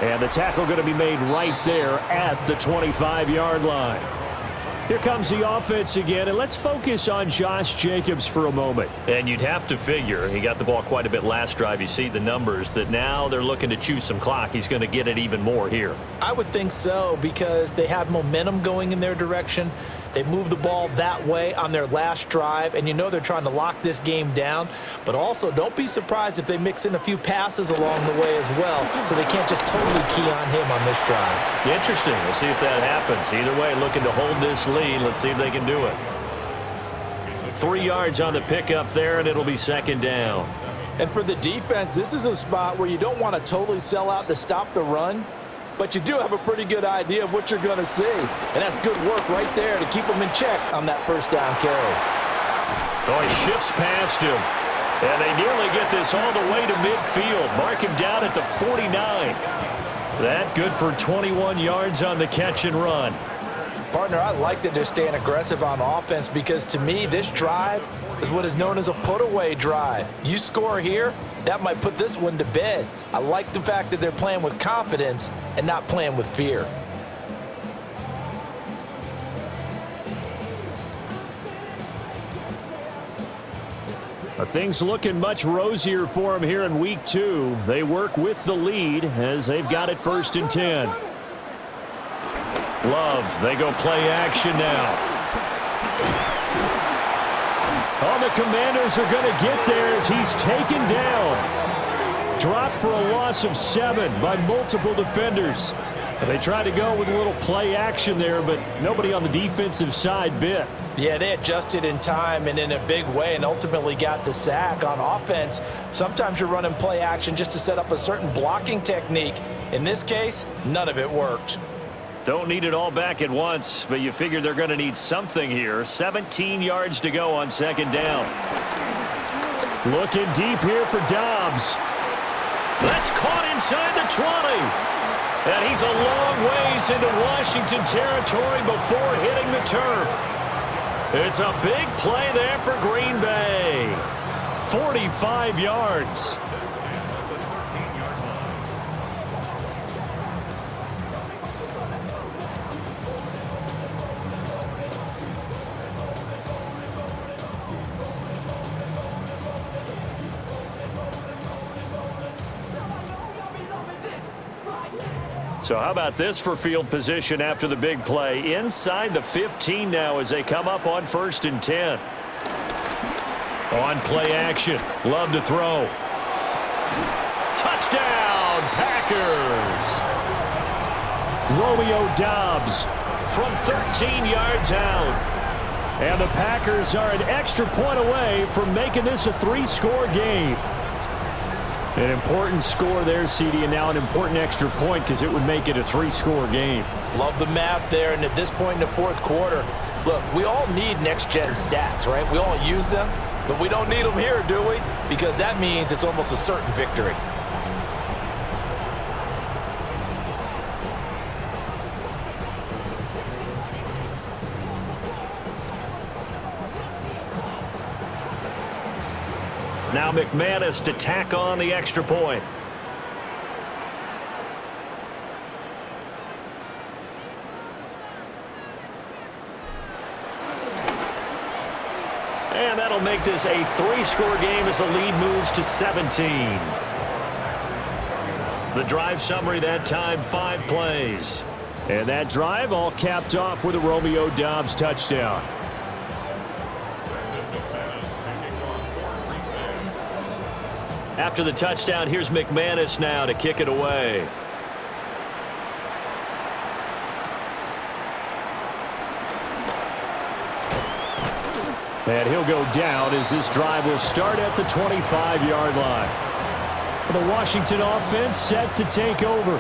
And the tackle going to be made right there at the 25-yard line. Here comes the offense again, and let's focus on Josh Jacobs for a moment. And you'd have to figure, he got the ball quite a bit last drive. You see the numbers, that now they're looking to chew some clock. He's going to get it even more here. I would think so, because they have momentum going in their direction. They moved the ball that way on their last drive, and you know they're trying to lock this game down. But also, don't be surprised if they mix in a few passes along the way as well, so they can't just totally key on him on this drive. Interesting. We'll see if that happens. Either way, looking to hold this lead. Let's see if they can do it. 3 yards on the pickup there, and it'll be 2nd down. And for the defense, this is a spot where you don't want to totally sell out to stop the run, but you do have a pretty good idea of what you're going to see. And that's good work right there to keep them in check on that 1st down carry. Oh, he shifts past him. And they nearly get this all the way to midfield. Mark him down at the 49. That good for 21 yards on the catch and run. Partner, I like that they're staying aggressive on offense, because to me, this drive is what is known as a put-away drive. You score here, that might put this one to bed. I like the fact that they're playing with confidence and not playing with fear. Things looking much rosier for them here in week 2. They work with the lead as they've got it 1st and 10. Love, they go play action now. Oh, the Commanders are going to get there as he's taken down. Dropped for a loss of 7 by multiple defenders. They tried to go with a little play action there, but nobody on the defensive side bit. Yeah, they adjusted in time and in a big way and ultimately got the sack. On offense, sometimes you're running play action just to set up a certain blocking technique. In this case, none of it worked. Don't need it all back at once, but you figure they're going to need something here. 17 yards to go on 2nd down. Looking deep here for Dobbs. That's caught inside the 20. And he's a long ways into Washington territory before hitting the turf. It's a big play there for Green Bay. 45 yards. So how about this for field position after the big play? Inside the 15 now as they come up on 1st and 10. On play action. Love to throw. Touchdown, Packers. Romeo Dobbs from 13 yards out. And the Packers are an extra point away from making this a 3-score game. An important score there, CD, and now an important extra point because it would make it a 3-score game. Love the math there, and at this point in the fourth quarter, look, we all need next-gen stats, right? We all use them, but we don't need them here, do we? Because that means it's almost a certain victory. Now McManus to tack on the extra point. And that'll make this a 3-score game as the lead moves to 17. The drive summary that time, 5 plays. And that drive all capped off with a Romeo Doubs touchdown. After the touchdown, here's McManus now to kick it away. And he'll go down as this drive will start at the 25-yard line. The Washington offense set to take over.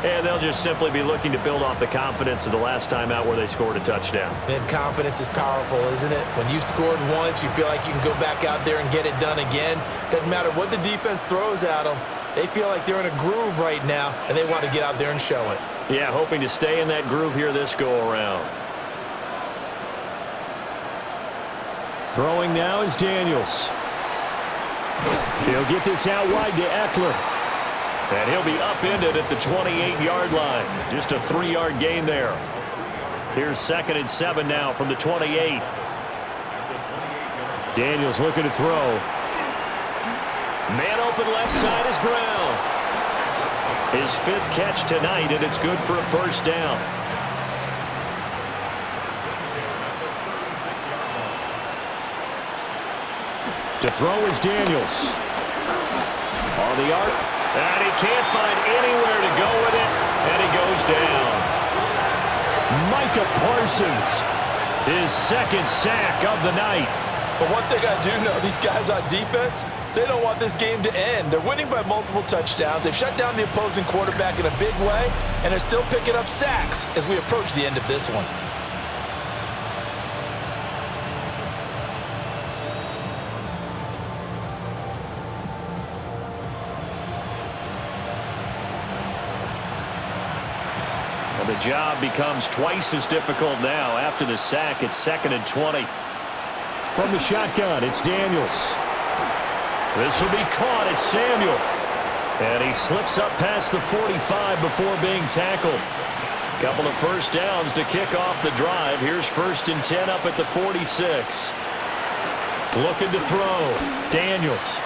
And they'll just simply be looking to build off the confidence of the last time out where they scored a touchdown. And confidence is powerful, isn't it? When you've scored once, you feel like you can go back out there and get it done again. Doesn't matter what the defense throws at them. They feel like they're in a groove right now, and they want to get out there and show it. Yeah, hoping to stay in that groove here this go-around. Throwing now is Daniels. He'll get this out wide to Eckler. And he'll be upended at the 28-yard line. Just a 3-yard gain there. Here's 2nd and 7 now from the 28. Daniels looking to throw. Man open left side is Brown. His 5th catch tonight, and it's good for a first down. To throw is Daniels. On the arc. And he can't find anywhere to go with it, and he goes down. Micah Parsons, his 2nd sack of the night. But one thing I do know, these guys on defense, they don't want this game to end. They're winning by multiple touchdowns. They've shut down the opposing quarterback in a big way, and they're still picking up sacks as we approach the end of this one. The job becomes twice as difficult now. After the sack, it's 2nd and 20. From the shotgun, it's Daniels. This will be caught. It's Samuel. And he slips up past the 45 before being tackled. Couple of first downs to kick off the drive. Here's 1st and 10 up at the 46. Looking to throw. Daniels.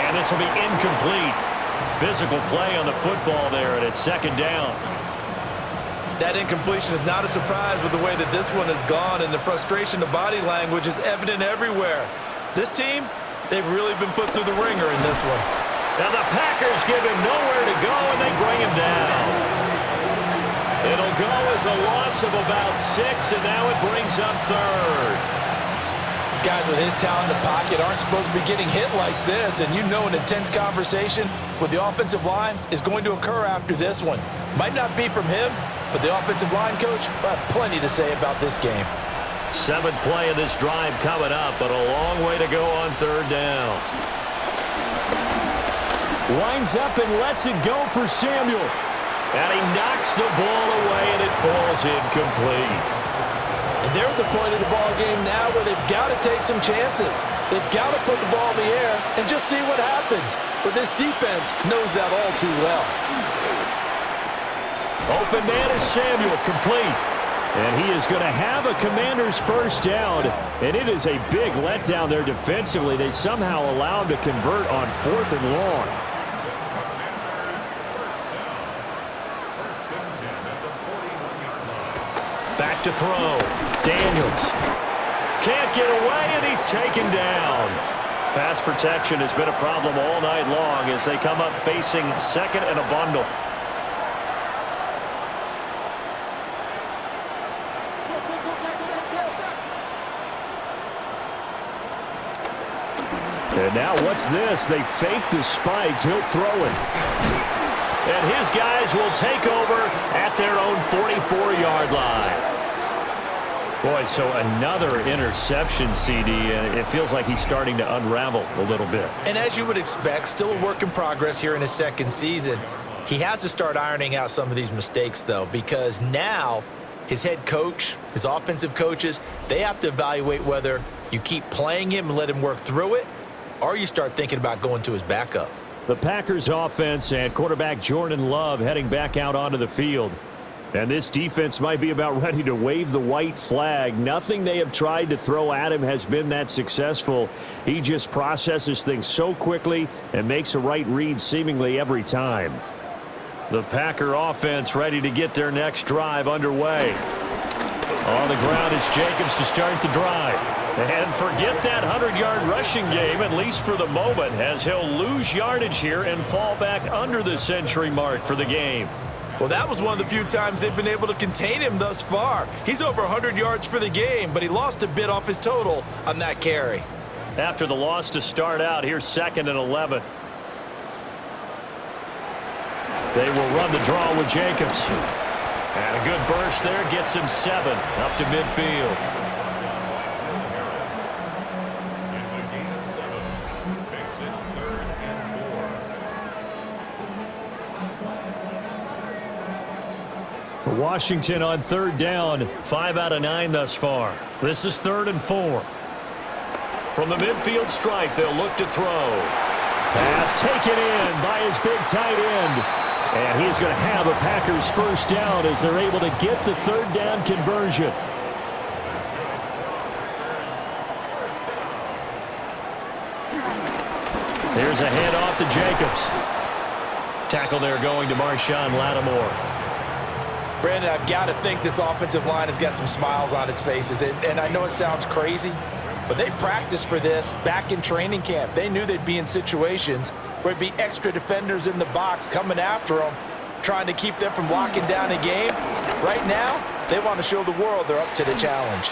And this will be incomplete. Physical play on the football there, and it's 2nd down. That incompletion is not a surprise with the way that this one has gone, and the frustration, the body language is evident everywhere. This team, they've really been put through the ringer in this one. Now the Packers give him nowhere to go, and they bring him down. It'll go as a loss of about 6, and now it brings up 3rd. Guys with his talent in the pocket aren't supposed to be getting hit like this, and you know an intense conversation with the offensive line is going to occur after this one. Might not be from him, but the offensive line coach will have plenty to say about this game. 7th play of this drive coming up, but a long way to go on 3rd down. Winds up and lets it go for Samuel. And he knocks the ball away, and it falls incomplete. And they're at the point of the ball game now where they've got to take some chances. They've got to put the ball in the air and just see what happens. But this defense knows that all too well. Open man is Samuel, complete. And he is going to have a Commander's first down. And it is a big letdown there defensively. They somehow allow him to convert on 4th and long. Back to throw. Daniels. Can't get away, and he's taken down. Pass protection has been a problem all night long as they come up facing 2nd and a bundle. And now what's this? They fake the spike. He'll throw it. And his guys will take over at their own 44-yard line. Boy, so another interception, CD. It feels like he's starting to unravel a little bit. And as you would expect, still a work in progress here in his second season. He has to start ironing out some of these mistakes, though, because now his head coach, his offensive coaches, they have to evaluate whether you keep playing him and let him work through it, or you start thinking about going to his backup. The Packers offense and quarterback Jordan Love heading back out onto the field. And this defense might be about ready to wave the white flag. Nothing they have tried to throw at him has been that successful. He just processes things so quickly and makes a right read seemingly every time. The Packer offense ready to get their next drive underway. On the ground, it's Jacobs to start the drive. And forget that 100-yard rushing game, at least for the moment, as he'll lose yardage here and fall back under the century mark for the game. Well, that was one of the few times they've been able to contain him thus far. He's over 100 yards for the game, but he lost a bit off his total on that carry. After the loss to start out, here's 2nd and 11. They will run the draw with Jacobs. And a good burst there gets him 7 up to midfield. Washington on 3rd down, 5 out of 9 thus far. This is 3rd and 4. From the midfield stripe, they'll look to throw. Pass taken in by his big tight end. And he's going to have a Packers first down as they're able to get the 3rd down conversion. Here's a handoff to Jacobs. Tackle there going to Marshawn Lattimore. Brandon, I've got to think this offensive line has got some smiles on its faces. And I know it sounds crazy, but they practiced for this back in training camp. They knew they'd be in situations where it'd be extra defenders in the box coming after them, trying to keep them from locking down a game. Right now, they want to show the world they're up to the challenge.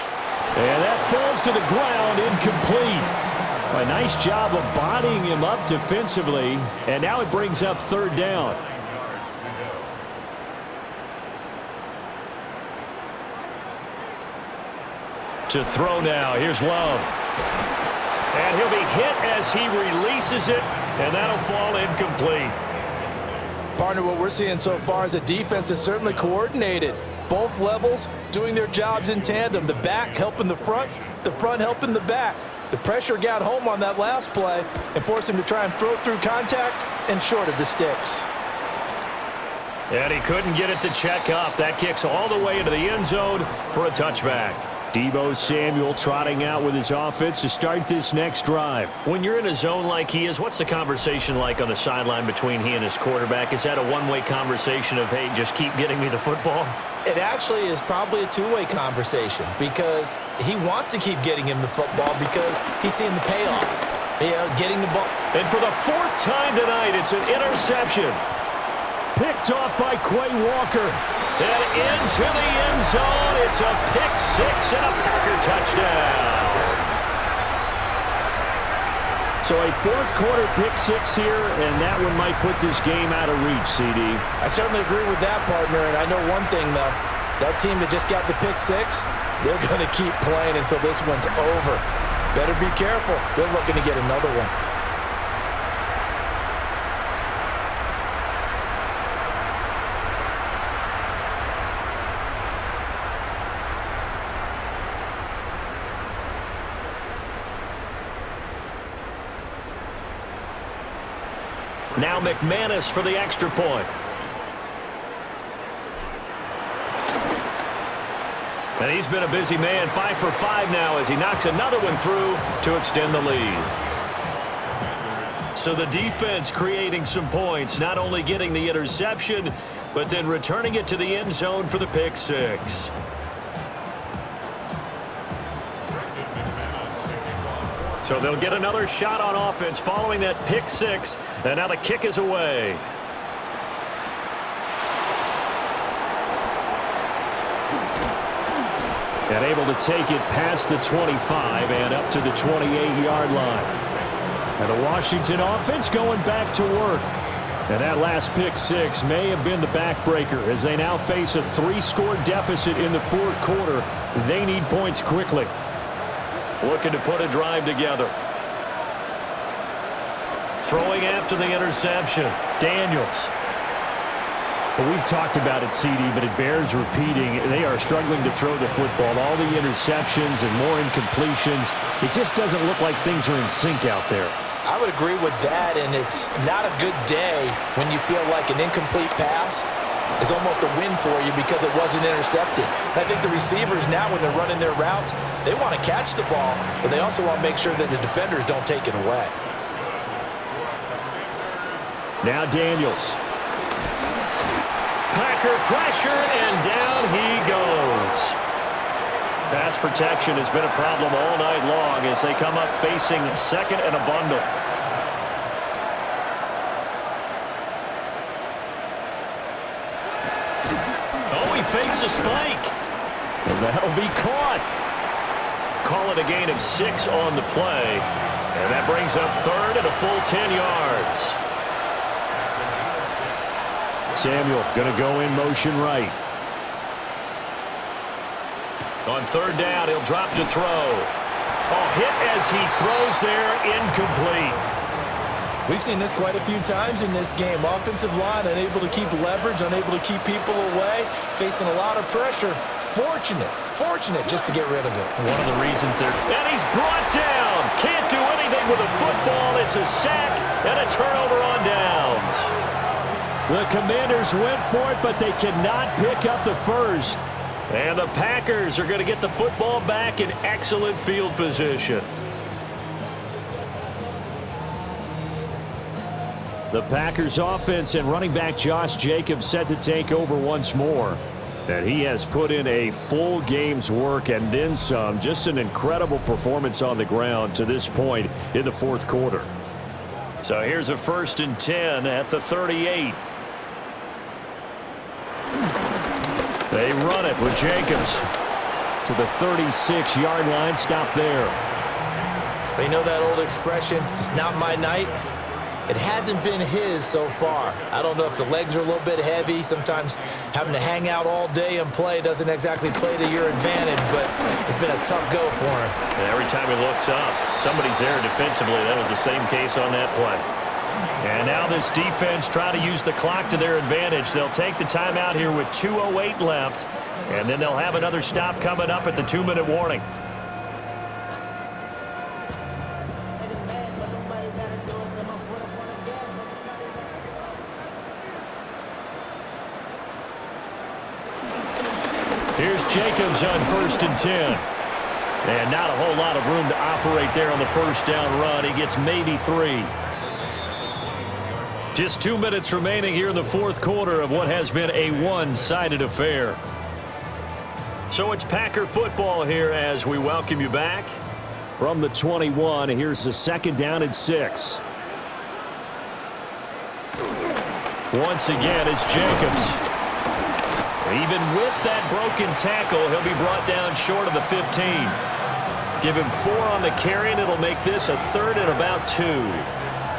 And that falls to the ground, incomplete. A nice job of bodying him up defensively, and now it brings up 3rd down. To throw now. Here's Love. And he'll be hit as he releases it, and that'll fall incomplete. Partner, what we're seeing so far is a defense that's certainly coordinated. Both levels doing their jobs in tandem. The back helping the front helping the back. The pressure got home on that last play and forced him to try and throw through contact and short of the sticks. And he couldn't get it to check up. That kicks all the way into the end zone for a touchback. Deebo Samuel trotting out with his offense to start this next drive. When you're in a zone like he is, what's the conversation like on the sideline between he and his quarterback? Is that a one-way conversation of, hey, just keep getting me the football? It actually is probably a two-way conversation because he wants to keep getting him the football because he's seeing the payoff. Getting the ball. And for the 4th time tonight, it's an interception. Picked off by Quay Walker. And into the end zone. It's a pick-6 and a Packer touchdown. So a 4th quarter pick-6 here, and that one might put this game out of reach, CD. I certainly agree with that, partner. And I know one thing, though. That team that just got the pick-6, they're going to keep playing until this one's over. Better be careful. They're looking to get another one. Now McManus for the extra point. And he's been a busy man, 5 for 5 now as he knocks another one through to extend the lead. So the defense creating some points, not only getting the interception, but then returning it to the end zone for the pick-6. So they'll get another shot on offense following that pick-6, and now the kick is away. And able to take it past the 25 and up to the 28-yard line. And the Washington offense going back to work. And that last pick six may have been the backbreaker as they now face a 3-score deficit in the fourth quarter. They need points quickly. Looking to put a drive together. Throwing after the interception, Daniels. Well, we've talked about it, CD, but it bears repeating. They are struggling to throw the football. All the interceptions and more incompletions. It just doesn't look like things are in sync out there. I would agree with that, and it's not a good day when you feel like an incomplete pass is almost a win for you because it wasn't intercepted. And I think the receivers now, when they're running their routes, they want to catch the ball, but they also want to make sure that the defenders don't take it away. Now Daniels. Packer pressure, and down he goes. Pass protection has been a problem all night long as they come up facing second and a bundle. Oh, he fakes a spike. And that'll be caught. Call it a gain of 6 on the play. And that brings up third and a full 10 yards. Samuel going to go in motion right. On third down, he'll drop to throw. Oh, hit as he throws there, incomplete. We've seen this quite a few times in this game. Offensive line unable to keep leverage, unable to keep people away, facing a lot of pressure. Fortunate just to get rid of it. One of the reasons they're... And he's brought down. Can't do anything with a football. It's a sack and a turnover on downs. The Commanders went for it, but they cannot pick up the first. And the Packers are going to get the football back in excellent field position. The Packers offense and running back Josh Jacobs set to take over once more. And he has put in a full game's work and then some. Just an incredible performance on the ground to this point in the fourth quarter. So here's a 1st and 10 at the 38. They run it with Jacobs to the 36-yard line. Stop there. You know that old expression, it's not my night? It hasn't been his so far. I don't know if the legs are a little bit heavy. Sometimes having to hang out all day and play doesn't exactly play to your advantage, but it's been a tough go for him. And every time he looks up, somebody's there defensively. That was the same case on that play. And now this defense trying to use the clock to their advantage. They'll take the timeout here with 2:08 left, and then they'll have another stop coming up at the 2-minute warning. Here's Jacobs on 1st and 10. And not a whole lot of room to operate there on the first down run. He gets maybe 3. Just 2 minutes remaining here in the fourth quarter of what has been a one-sided affair. So it's Packer football here as we welcome you back. From the 21, here's the 2nd down and 6. Once again, it's Jacobs. Even with that broken tackle, he'll be brought down short of the 15. Give him 4 on the carry, and it'll make this a 3rd and about 2.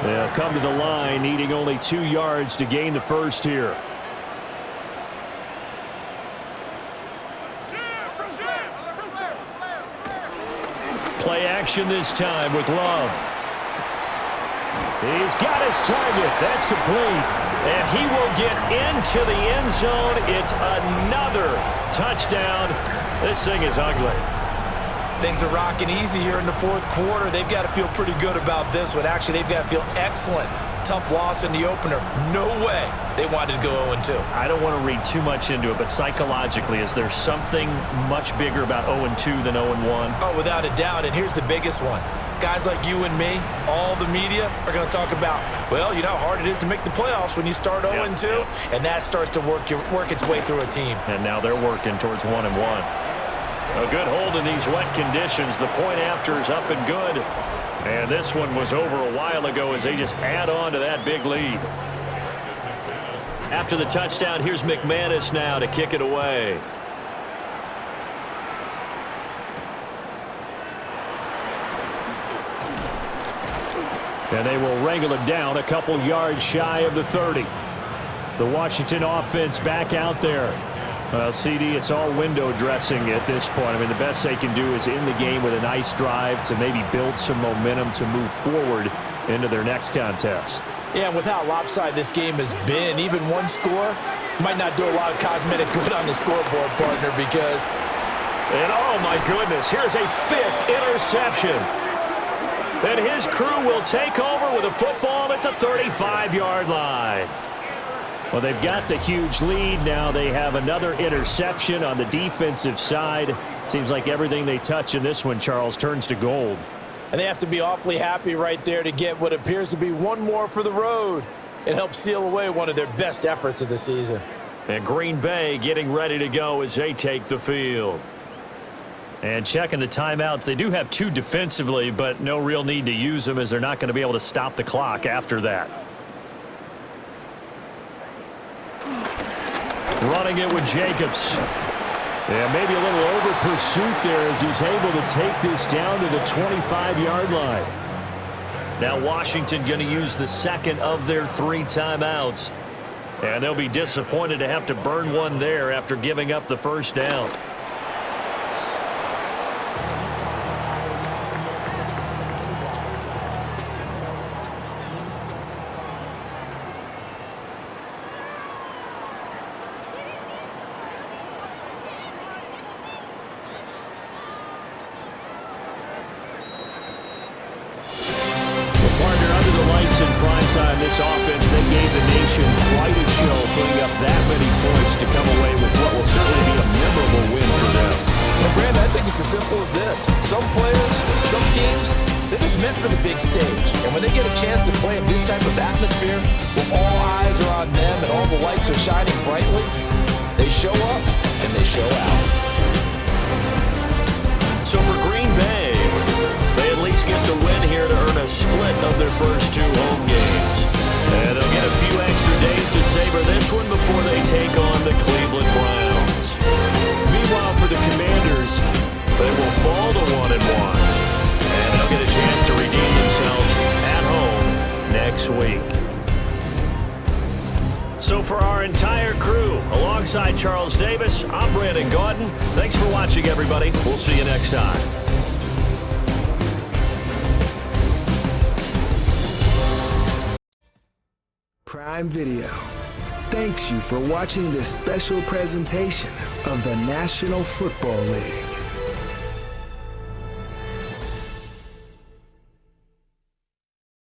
They'll come to the line, needing only 2 yards to gain the first here. Play action this time with Love. He's got his target. That's complete. And he will get into the end zone. It's another touchdown. This thing is ugly. Things are rocking easy here in the fourth quarter. They've got to feel pretty good about this one. Actually, they've got to feel excellent. Tough loss in the opener. No way they wanted to go 0-2. I don't want to read too much into it, but psychologically, is there something much bigger about 0-2 than 0-1? Oh, without a doubt. And here's the biggest one. Guys like you and me, all the media are going to talk about, well, you know how hard it is to make the playoffs when you start 0-2, and that starts to work its way through a team. And now they're working towards 1-1. A good hold in these wet conditions. The point after is up and good. And this one was over a while ago as they just add on to that big lead. After the touchdown, here's McManus now to kick it away. And they will wrangle it down a couple yards shy of the 30. The Washington offense back out there. CD, it's all window dressing at this point. I mean, the best they can do is end the game with a nice drive to maybe build some momentum to move forward into their next contest. Yeah, and with how lopsided this game has been, even one score might not do a lot of cosmetic good on the scoreboard, partner, because... And oh my goodness, here's a 5th interception. And his crew will take over with a football at the 35-yard line. Well, they've got the huge lead. Now they have another interception on the defensive side. Seems like everything they touch in this one, Charles, turns to gold. And they have to be awfully happy right there to get what appears to be one more for the road. It helps seal away one of their best efforts of the season. And Green Bay getting ready to go as they take the field. And checking the timeouts, they do have 2 defensively, but no real need to use them as they're not going to be able to stop the clock after that. Running it with Jacobs. Yeah, maybe a little over pursuit there as he's able to take this down to the 25-yard line. Now Washington going to use the second of their 3 timeouts. And they'll be disappointed to have to burn one there after giving up the first down. This offense, they gave the nation quite a show, putting up that many points to come away with what will certainly be a memorable win for them. Well, Brandon, I think it's as simple as this. Some players, some teams, they're just meant for the big stage. And when they get a chance to play in this type of atmosphere, where all eyes are on them and all the lights are shining brightly, they show up and they show out. So for Green Bay, they at least get the win here to earn a split of their first 2 home games. And they'll get a few extra days to savor this one before they take on the Cleveland Browns. Meanwhile, for the Commanders, they will fall to 1-1. And they'll get a chance to redeem themselves at home next week. So for our entire crew, alongside Charles Davis, I'm Brandon Gaudin. Thanks for watching, everybody. We'll see you next time. Prime Video thanks you for watching this special presentation of the National Football League.